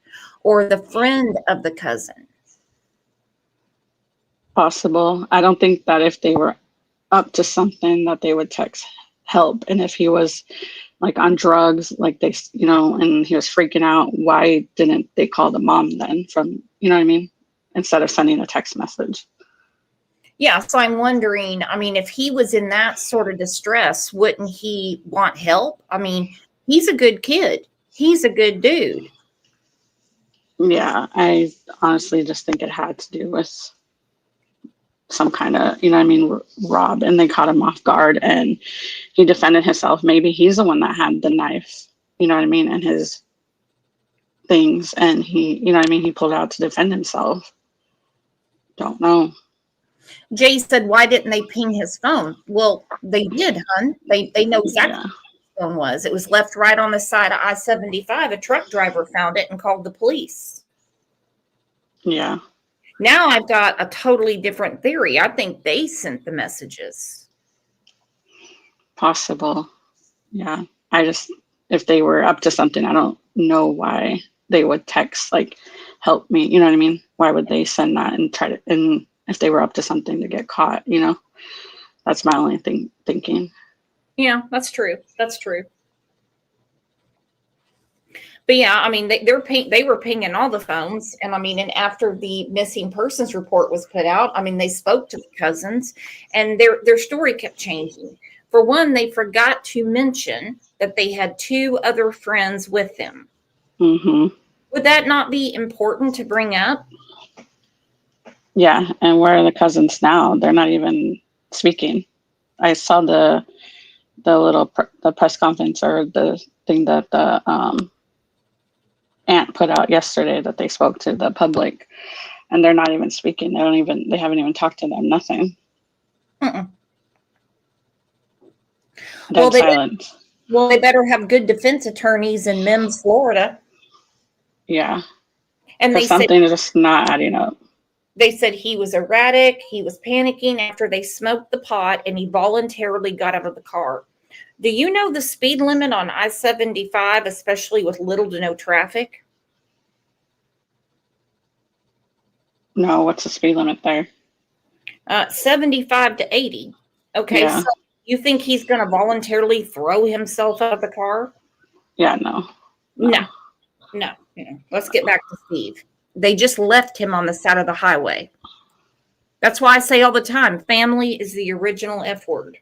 or the friend of the cousin? Possible. I don't think that if they were up to something that they would text help. And if he was like on drugs, like they, and he was freaking out, why didn't they call the mom then from, instead of sending a text message? Yeah, so I'm wondering, I mean, if he was in that sort of distress, wouldn't he want help? I mean, he's a good kid. He's a good dude. Yeah, I honestly just think it had to do with some kind of, rob, and they caught him off guard and he defended himself. Maybe he's the one that had the knife, and his things, and he, he pulled out to defend himself. Don't know. Jay said, why didn't they ping his phone? Well, they did, hun. They know exactly what his phone was. It was left right on the side of I-75. A truck driver found it and called the police. Yeah. Now I've got a totally different theory. I think they sent the messages. Possible. Yeah. If they were up to something, I don't know why they would text, like, help me. You know what I mean? Why would they send that and try to, and if they were up to something to get caught, that's my only thinking. Yeah, that's true. That's true. But yeah, I mean, they were pinging all the phones, and I mean, and after the missing persons report was put out, I mean, they spoke to the cousins, and their story kept changing. For one, they forgot to mention that they had 2 other friends with them. Mm-hmm. Would that not be important to bring up? Yeah, and where are the cousins now? They're not even speaking. I saw the press conference, or the thing that the aunt put out yesterday, that they spoke to the public, and they're not even speaking. They haven't even talked to them. Nothing. Well, they better have good defense attorneys in Mims, Florida. Yeah, and they something is just not adding up. They said he was erratic. He was panicking after they smoked the pot, and he voluntarily got out of the car. Do you know the speed limit on I-75, especially with little to no traffic? No, what's the speed limit there? 75 to 80. Okay, yeah. So you think he's going to voluntarily throw himself out of the car? Yeah, no. Let's get back to Steve. They just left him on the side of the highway. That's why I say all the time, family is the original F word.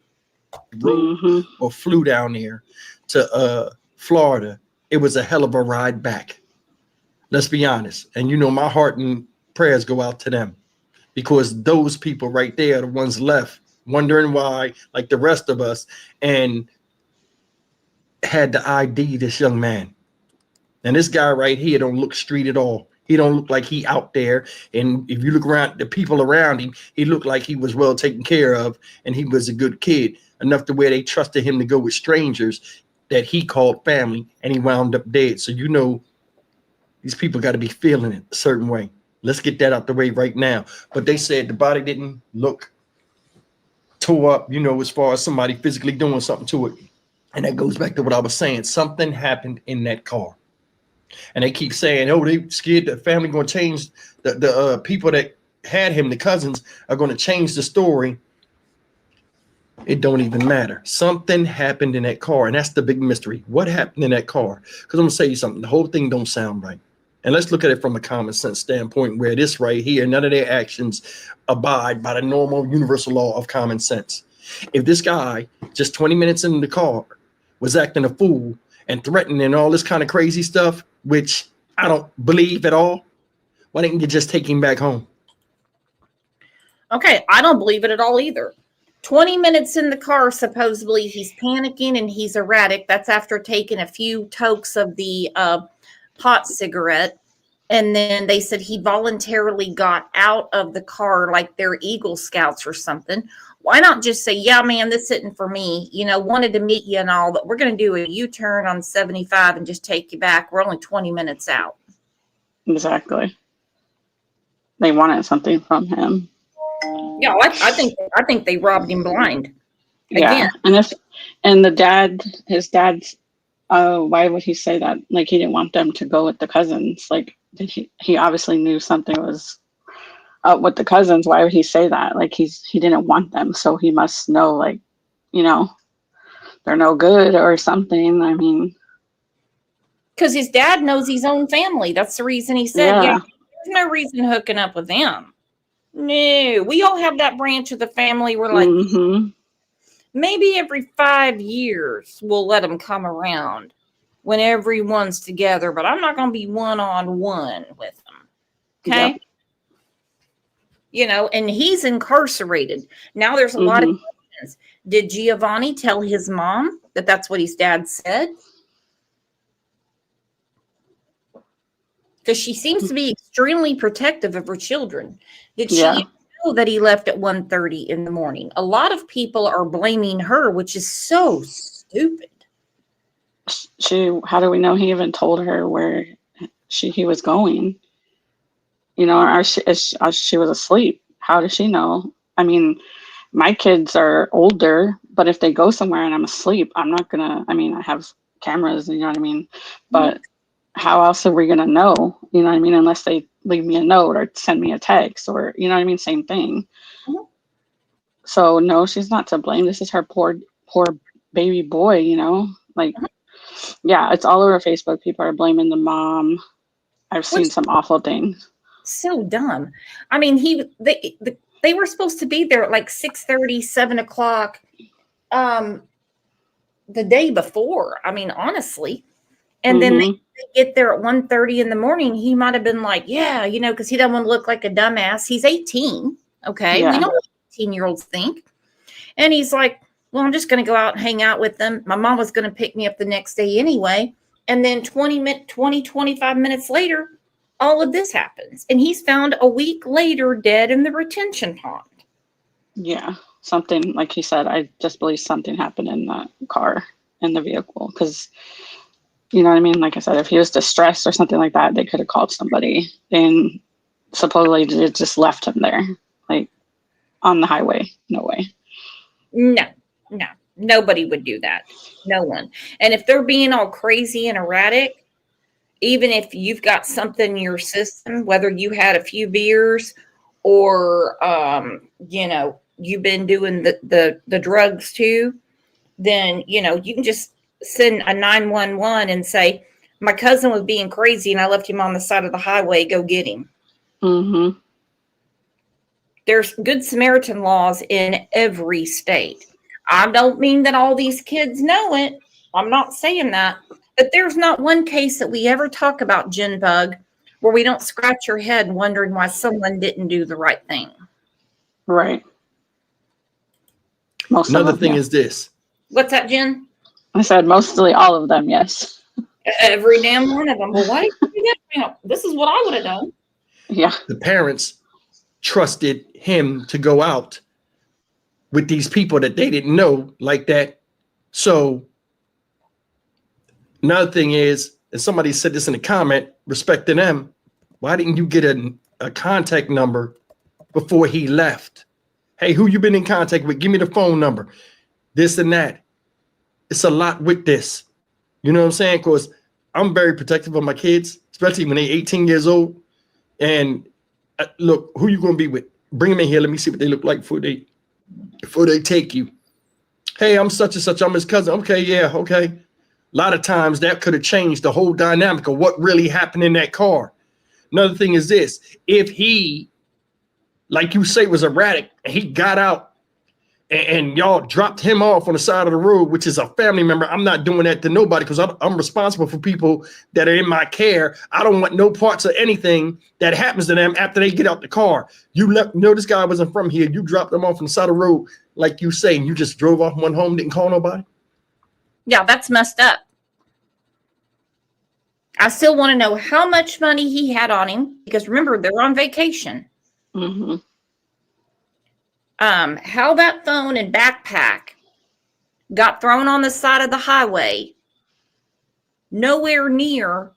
Or flew down there to Florida. It was a hell of a ride back. Let's be honest. And my heart and prayers go out to them, because those people right there are the ones left wondering why, like the rest of us, and had to ID this young man. And this guy right here don't look street at all. He don't look like he out there. And if you look around the people around him, he looked like he was well taken care of, and he was a good kid, enough to where they trusted him to go with strangers that he called family, and he wound up dead. So these people got to be feeling it a certain way. Let's get that out the way right now. But they said the body didn't look tore up, as far as somebody physically doing something to it. And that goes back to what I was saying. Something happened in that car. And they keep saying, oh, they scared the family going to change the people that had him, the cousins, are going to change the story. It don't even matter. Something happened in that car, and that's the big mystery. What happened in that car? Because I'm going to say you something. The whole thing don't sound right. And let's look at it from a common sense standpoint, where this right here, none of their actions abide by the normal universal law of common sense. If this guy, just 20 minutes in the car, was acting a fool and threatening and all this kind of crazy stuff, which I don't believe at all, why didn't you just take him back home? Okay, I don't believe it at all either. 20 minutes in the car, supposedly he's panicking and he's erratic. That's after taking a few tokes of the pot cigarette. And then they said he voluntarily got out of the car like they're Eagle Scouts or something. Why not just say, yeah, man, this isn't for me. You know, wanted to meet you and all, but we're going to do a U-turn on 75 and just take you back. We're only 20 minutes out. Exactly. They wanted something from him. Yeah, I think they robbed him blind. Yeah, Again. and the dad, his dad's, why would he say that? Like he didn't want them to go with the cousins. Like he obviously knew something was up with the cousins. Why would he say that? Like he didn't want them, so he must know, like, you know, they're no good or something. I mean, because his dad knows his own family. That's the reason he said, yeah, there's no reason hooking up with them. No, we all have that branch of the family. We're like, maybe every 5 years we'll let them come around when everyone's together, but I'm not going to be one-on-one with them. Okay. Yep. You know, and he's incarcerated. Now there's a lot of questions. Did Giovanni tell his mom that that's what his dad said? Because she seems to be extremely protective of her children. Did she know that he left at 1:30 in the morning? A lot of people are blaming her, which is so stupid. How do we know he even told her where he was going? You know, or she was asleep. How does she know? I mean, my kids are older, but if they go somewhere and I'm asleep, I'm not gonna. I mean, I have cameras, you know what I mean, but. How else are we going to know? You know what I mean? Unless they leave me a note or send me a text or, you know what I mean? Same thing. So no, she's not to blame. This is her poor baby boy, you know, like, yeah, it's all over Facebook. People are blaming the mom. I've seen some awful things. So dumb. I mean, they were supposed to be there at like 6:30, 7 o'clock, the day before. I mean, honestly, and then they get there at 1:30 in the morning. He might have been like, yeah, you know, because he doesn't want to look like a dumbass. He's 18. Okay. We know what 18-year-olds think. And he's like, well, I'm just going to go out and hang out with them. My mom was going to pick me up the next day anyway. And then 25 minutes later, all of this happens. And he's found a week later dead in the retention pond. Yeah. Something, like he said, I just believe something happened in the car, in the vehicle. Because you know what I mean? Like I said, if he was distressed or something like that, they could have called somebody and supposedly it just left him there, like on the highway. No way. No, nobody would do that. No one. And if they're being all crazy and erratic, even if you've got something in your system, whether you had a few beers or, you know, you've been doing the drugs too, then, you know, you can just send a 911 and say, my cousin was being crazy and I left him on the side of the highway. Go get him. There's Good Samaritan laws in every state. I don't mean that all these kids know it. I'm not saying that. But there's not one case that we ever talk about, Jen Bug, where we don't scratch our head wondering why someone didn't do the right thing. Right. Another thing is this. What's that, Jen? I said mostly all of them, yes. Every damn one of them. Well, why did you do that? You know, this is what I would have done. Yeah. The parents trusted him to go out with these people that they didn't know like that. So another thing is, and somebody said this in a comment, respecting them, why didn't you get a contact number before he left? Hey, who you been in contact with? Give me the phone number. This and that. It's a lot with this. You know what I'm saying? Because I'm very protective of my kids, especially when they're 18 years old. And look, who you going to be with? Bring them in here. Let me see what they look like before they take you. Hey, I'm such and such. I'm his cousin. Okay, yeah, okay. A lot of times that could have changed the whole dynamic of what really happened in that car. Another thing is this. If he, like you say, was erratic, and he got out and y'all dropped him off on the side of the road, which is a family member, I'm not doing that to nobody because I'm responsible for people that are in my care. I don't want no parts of anything that happens to them after they get out the car. You know this guy wasn't from here. You dropped them off on the side of the road, like you say, and you just drove off and went home, didn't call nobody? Yeah, that's messed up. I still want to know how much money he had on him, because remember, they're on vacation. Mm-hmm. How that phone and backpack got thrown on the side of the highway, nowhere near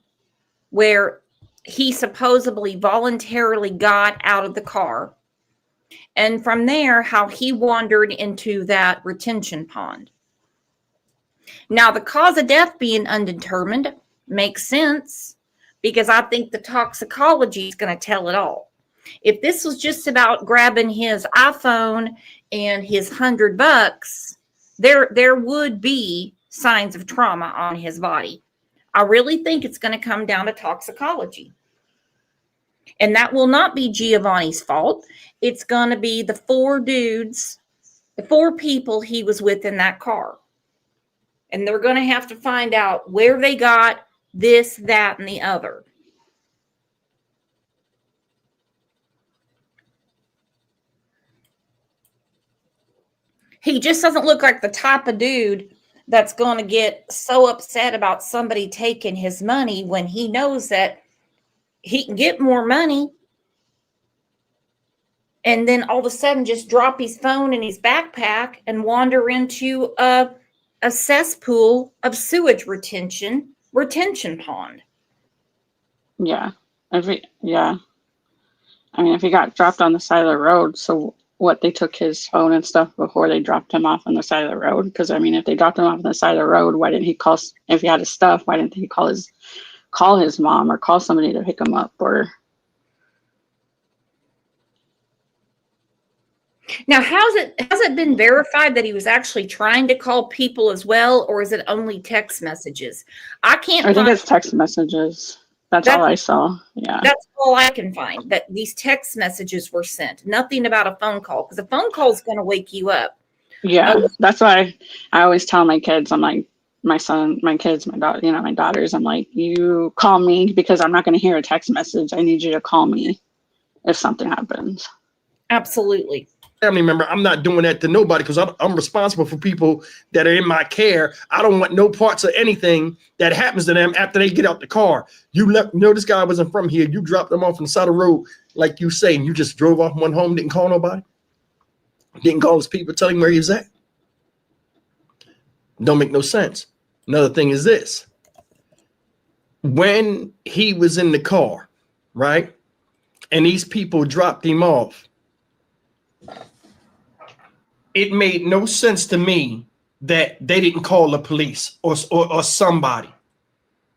where he supposedly voluntarily got out of the car. And from there, how he wandered into that retention pond. Now, the cause of death being undetermined makes sense, because I think the toxicology is going to tell it all. If this was just about grabbing his iPhone and his $100, there would be signs of trauma on his body. I really think it's going to come down to toxicology. And that will not be Giovanni's fault. It's going to be the four dudes, the four people he was with in that car. And they're going to have to find out where they got this, that, and the other. He just doesn't look like the type of dude that's going to get so upset about somebody taking his money when he knows that he can get more money, and then all of a sudden just drop his phone in his backpack and wander into a cesspool of sewage retention pond. Yeah. I mean, if he got dropped on the side of the road, so what, they took his phone and stuff before they dropped him off on the side of the road? Because I mean, if they dropped him off on the side of the road, why didn't he call? If he had his stuff, why didn't he call his mom or call somebody to pick him up? Or now, has it been verified that he was actually trying to call people as well, or is it only text messages? I think it's text messages. That's all I saw. Yeah. That's all I can find, that these text messages were sent. Nothing about a phone call, because a phone call is going to wake you up. Yeah. That's why I always tell my kids, I'm like, my son, my kids, my daughter, my daughters, I'm like, you call me, because I'm not going to hear a text message. I need you to call me if something happens. Absolutely. Family member, I'm not doing that to nobody because I'm responsible for people that are in my care. I don't want no parts of anything that happens to them after they get out the car. You know this guy wasn't from here. You dropped them off on the side of the road, like you say, and you just drove off and went home, didn't call nobody? Didn't call his people, tell him where he was at? Don't make no sense. Another thing is this. When he was in the car, right, and these people dropped him off, it made no sense to me that they didn't call the police or somebody.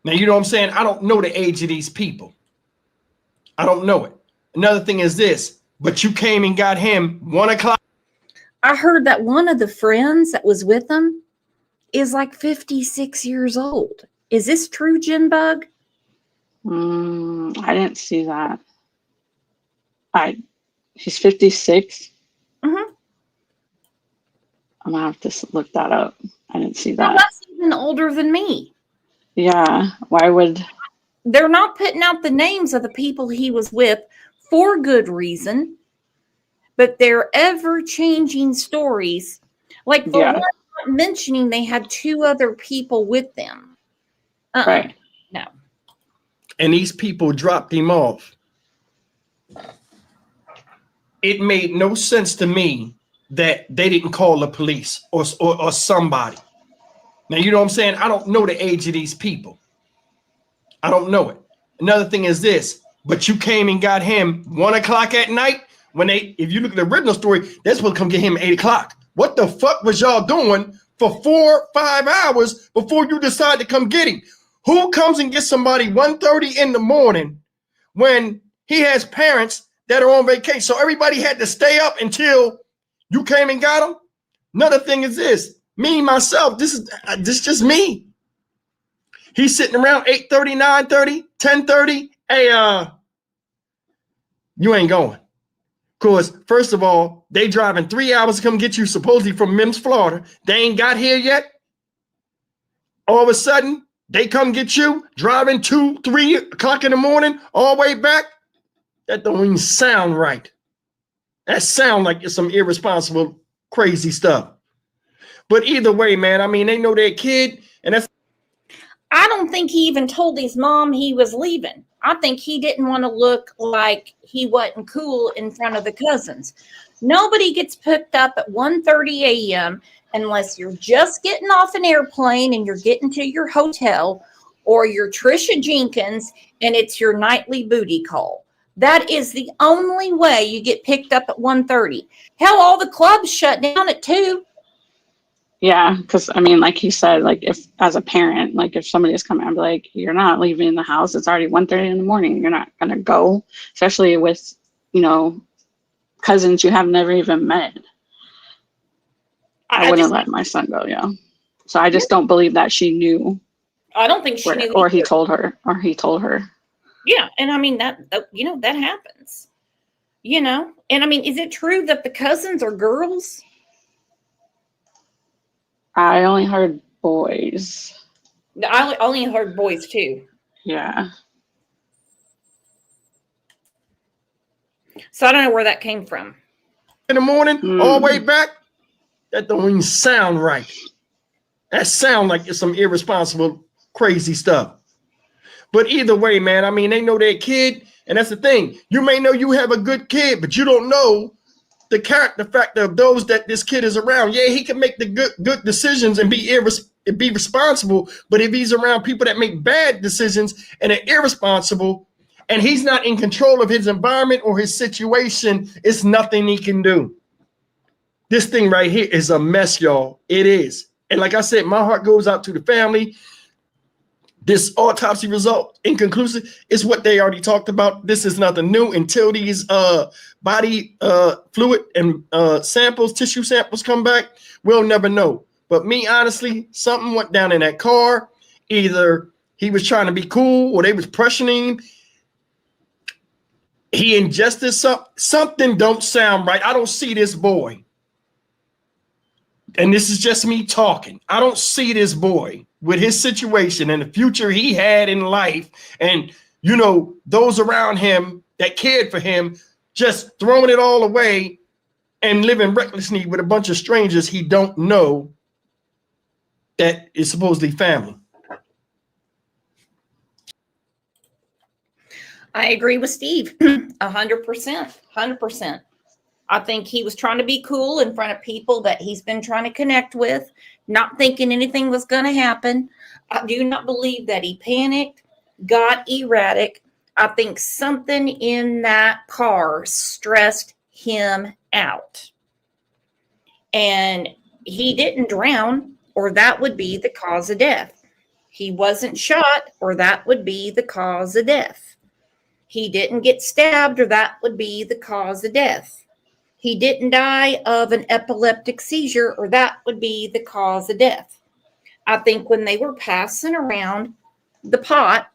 Now, you know what I'm saying? I don't know the age of these people. I don't know it. Another thing is this, but you came and got him 1 o'clock. I heard that one of the friends that was with him is like 56 years old. Is this true, Jinbug? I didn't see that. He's 56. Mm-hmm. I'm gonna have to look that up. I didn't see that. Well, that's even older than me. Yeah. Why would? They're not putting out the names of the people he was with for good reason, but they're ever-changing stories. Like for one, not mentioning they had 2 other people with them. Right. No. And these people dropped him off. It made no sense to me that they didn't call the police or somebody. Now, you know what I'm saying? I don't know the age of these people. I don't know it. Another thing is this, but you came and got him 1 o'clock at night when if you look at the original story, they're supposed to come get him at 8 o'clock. What the fuck was y'all doing for 4 or 5 hours before you decide to come get him? Who comes and gets somebody 1:30 in the morning when he has parents that are on vacation? So everybody had to stay up until you came and got him. Another thing is this, me, myself, this is just me. He's sitting around 8:30, 9:30, 10:30. Hey, you ain't going. Because first of all, they driving 3 hours to come get you supposedly from Mims, Florida. They ain't got here yet. All of a sudden, they come get you driving 2, 3 o'clock in the morning all the way back. That don't even sound right. That sound like it's some irresponsible, crazy stuff. But either way, man, I mean, they know their kid, and that's. I don't think he even told his mom he was leaving. I think he didn't want to look like he wasn't cool in front of the cousins. Nobody gets picked up at 1:30 a.m. unless you're just getting off an airplane and you're getting to your hotel, or you're Trisha Jenkins and it's your nightly booty call. That is the only way you get picked up at 1:30. Hell, all the clubs shut down at 2. Yeah, because I mean, like he said, like if as a parent, like if somebody is coming, I'm like, you're not leaving the house. It's already 1:30 in the morning. You're not gonna go, especially with, you know, cousins you have never even met. I wouldn't let my son go. Yeah, so I just don't believe that she knew. I don't think she knew, or he told her, Yeah, and I mean that that happens. And I mean, is it true that the cousins are girls? I only heard boys. I only heard boys too. Yeah. So I don't know where that came from. In the morning, all the way back. That don't even sound right. That sound like it's some irresponsible, crazy stuff. But either way, man, I mean, they know their kid, and that's the thing. You may know you have a good kid, but you don't know the character factor of those that this kid is around. Yeah, he can make the good decisions and be responsible, but if he's around people that make bad decisions and are irresponsible, and he's not in control of his environment or his situation, it's nothing he can do. This thing right here is a mess, y'all. It is. And like I said, my heart goes out to the family. This autopsy result, inconclusive, is what they already talked about. This is nothing new until these body fluid and tissue samples come back. We'll never know. But me, honestly, something went down in that car. Either he was trying to be cool or they was pressuring him. He ingested something don't sound right. I don't see this boy. And this is just me talking. I don't see this boy with his situation and the future he had in life, and those around him that cared for him, just throwing it all away and living recklessly with a bunch of strangers he don't know that is supposedly family. I agree with Steve 100%. 100%. I think he was trying to be cool in front of people that he's been trying to connect with, not thinking anything was going to happen. I do not believe that he panicked, got erratic. I think something in that car stressed him out. And he didn't drown, or that would be the cause of death. He wasn't shot, or that would be the cause of death. He didn't get stabbed, or that would be the cause of death. He didn't die of an epileptic seizure, or that would be the cause of death. I think when they were passing around the pot,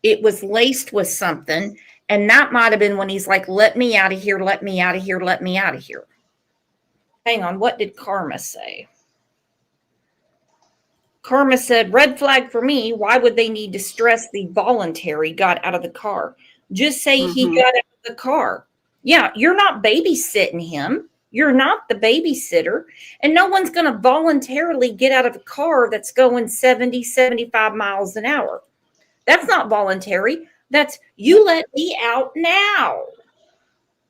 it was laced with something, and that might have been when he's like, let me out of here, let me out of here, let me out of here. Hang on, what did Karma say? Karma said, red flag for me. Why would they need to stress the voluntary got out of the car? Just say he got out of the car. Yeah, you're not babysitting him. You're not the babysitter. And no one's going to voluntarily get out of a car that's going 70, 75 miles an hour. That's not voluntary. That's you let me out now.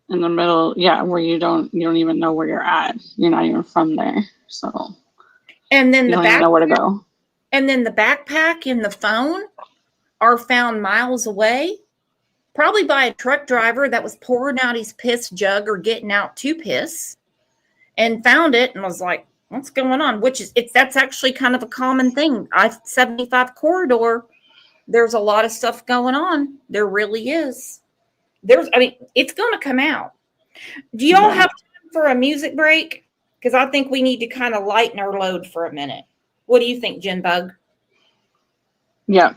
In the middle, yeah, where you don't even know where you're at. You're not even from there. So and then you don't even know where to go. And then the backpack and the phone are found miles away. Probably by a truck driver that was pouring out his piss jug or getting out to piss, and found it and was like, What's going on? That's actually kind of a common thing. I-75 corridor, there's a lot of stuff going on. There really is. It's going to come out. Do y'all have time for a music break? Because I think we need to kind of lighten our load for a minute. What do you think, Jen Bug? Yeah.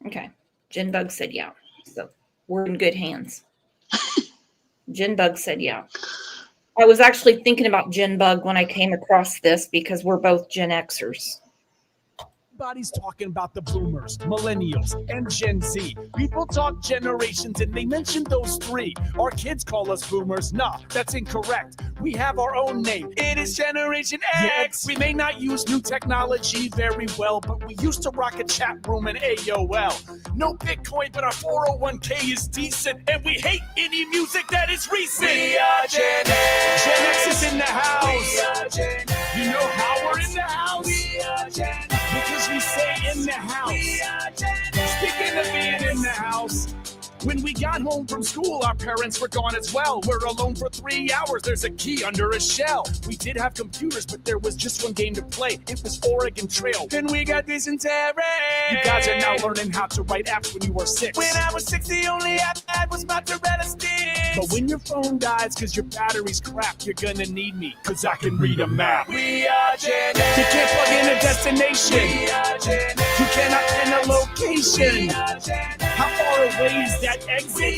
Okay. Jen Bug said yeah. So we're in good hands. Jen Bug said yeah. I was actually thinking about Jen Bug when I came across this because we're both Gen Xers. Everybody's talking about the boomers, millennials, and Gen Z. People talk generations and they mention those three. Our kids call us boomers. Nah, that's incorrect. We have our own name. It is Generation X. We may not use new technology very well, but we used to rock a chat room and AOL. No Bitcoin, but our 401k is decent, and we hate any music that is recent. We are Gen X. Gen X is in the house. We are Gen X. You know how we're in the house? We are Gen X. Because we say in the house. Speaking of being in the house, when we got home from school, our parents were gone as well. We're alone for 3 hours. There's a key under a shell. We did have computers, but there was just one game to play. It was Oregon Trail. Then we got dysentery. You guys are now learning how to write apps when you were 6. When I was 6, the only app I had was mozzarella sticks. But when your phone dies because your battery's crap, you're gonna need me, because I can read a map. We are Gen X. You can't plug in a destination. We are Gen X. You cannot pin a location. We are Gen X. How far away is that exit?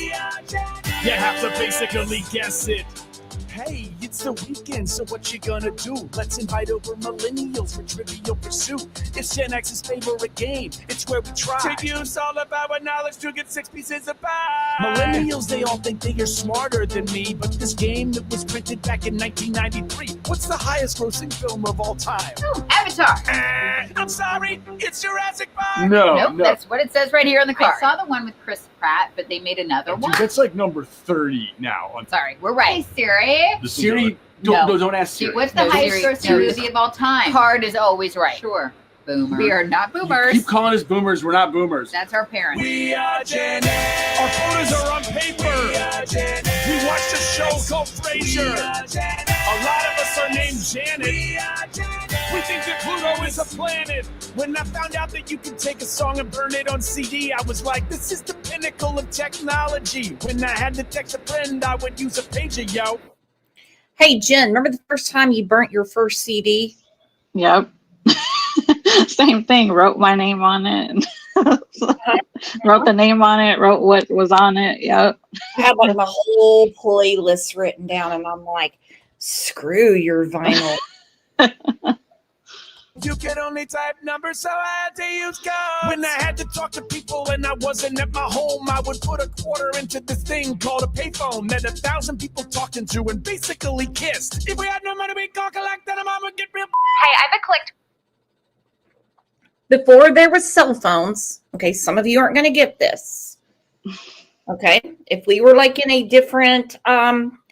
You have to basically guess it. Hey, it's the weekend, so what you gonna do? Let's invite over millennials for Trivial Pursuit. It's Gen X's favorite game. It's where we try to use all of our knowledge to get 6 pieces of pie. Millennials, they all think they are smarter than me, but this game that was printed back in 1993. What's the highest grossing film of all time? Oh, Avatar. I'm sorry, it's Jurassic Park. Nope, that's what it says right here on the card. I saw the one with Chris Pratt, but they made another one. Dude, that's like number 30 now. Sorry, we're right. Hey, Siri. The Siri, don't ask Siri. What's the highest grossing movie of all time? Card is always right. Sure. Boomer. We are not boomers. You keep calling us boomers. We're not boomers. That's our parents. We are Gen X. Our photos are on paper. We are Gen X. We watched a show called Frasier. We are Gen X. A lot of us are named Janet. We are Gen X. We think that Pluto is a planet. When I found out that you could take a song and burn it on CD, I was like, this is the pinnacle of technology. When I had to text a friend, I would use a pager, yo. Hey, Jen, remember the first time you burnt your first CD? Yep. Same thing. Wrote my name on it. Wrote the name on it. Wrote what was on it. Yep. I had like my whole playlist written down, and I'm like, screw your vinyl. You could only type numbers, so I had to use codes. When I had to talk to people and I wasn't at my home, I would put a quarter into this thing called a payphone that 1,000 people talked into and basically kissed. If we had no money, we'd call collect, and mom would get real. Hey, I haven't clicked. Before there was cell phones, okay, some of you aren't going to get this. Okay, if we were like in a different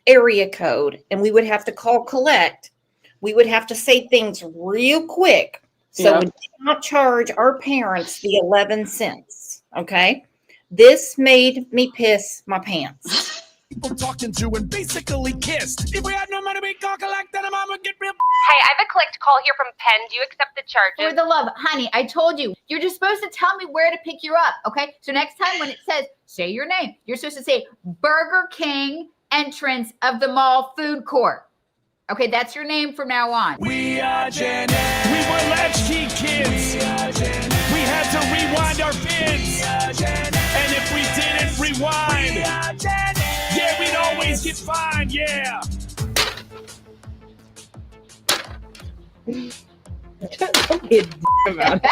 area code and we would have to call collect, we would have to say things real quick. So we did not charge our parents the 11 cents. Okay, this made me piss my pants. People talking to and basically kissed. If we had no money, we'd call collect, and mom would get real. Hey, I have a clicked call here from Penn. Do you accept the charges? For the love, honey, I told you, you're just supposed to tell me where to pick you up, okay? So next time when it says, say your name, you're supposed to say Burger King entrance of the mall food court. Okay, that's your name from now on. We are Gen X. We were latchkey kids. We are Gen X. We had to rewind our vids. We are Gen X. And if we didn't rewind, we are Gen X. Yeah, we'd always get fined, yeah. Don't get about it.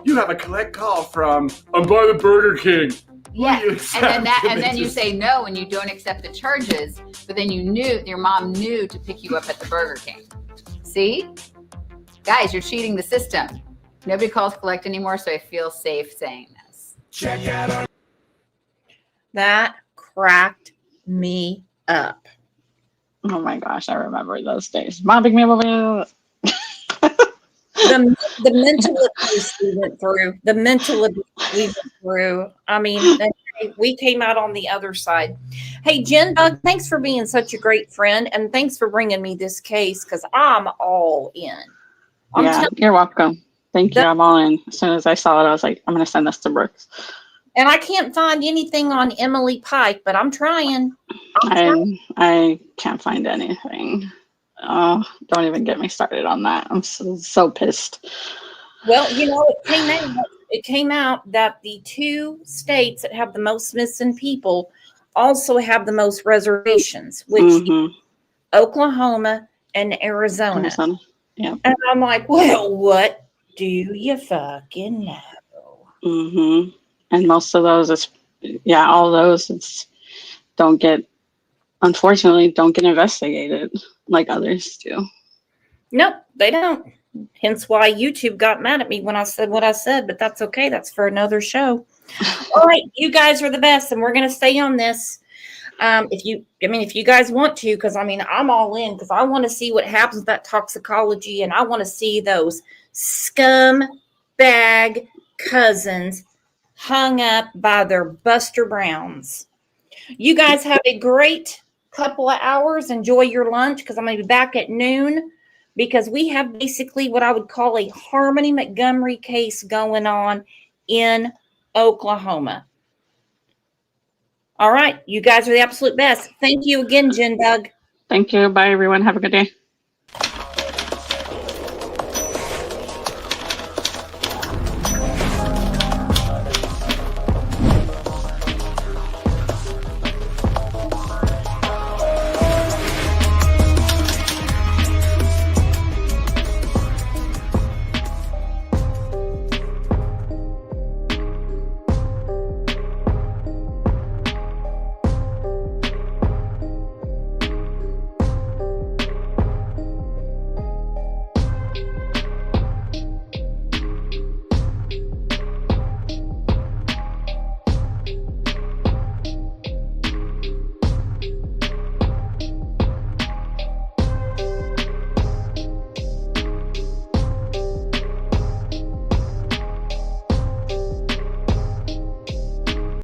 You have a collect call from I'm by the Burger King. Yes, and then you say no and you don't accept the charges, but then your mom knew to pick you up at the Burger King. See? Guys, you're cheating the system. Nobody calls collect anymore, so I feel safe saying this. Check out our... That cracked me up. Oh my gosh, I remember those days. Mom, pick me up over here. the mental abuse we went through. The mental abuse we went through. I mean, we came out on the other side. Hey, Jen Bug, thanks for being such a great friend, and thanks for bringing me this case because I'm all in. You're welcome. Thank you. I'm all in. As soon as I saw it, I was like, I'm going to send this to Brooks. And I can't find anything on Emily Pike, but I'm trying. I can't find anything. Oh, don't even get me started on that. I'm so pissed. Well, you know, it came out that the 2 states that have the most missing people also have the most reservations, which is Oklahoma and Arizona. Yeah. And I'm like, well, what do you fucking know? And most of those all those unfortunately don't get investigated like others do. Nope, they don't. Hence why YouTube got mad at me when I said what I said, but that's okay. That's for another show. All right, you guys are the best, and we're going to stay on this. If you guys want to, because I'm all in because I want to see what happens with that toxicology, and I want to see those scumbag cousins hung up by their Buster Browns. You guys have a great couple of hours. Enjoy your lunch because I'm going to be back at noon because we have basically what I would call a Harmony Montgomery case going on in Oklahoma. All right. You guys are the absolute best. Thank you again, Jen Doug. Thank you. Bye, everyone. Have a good day.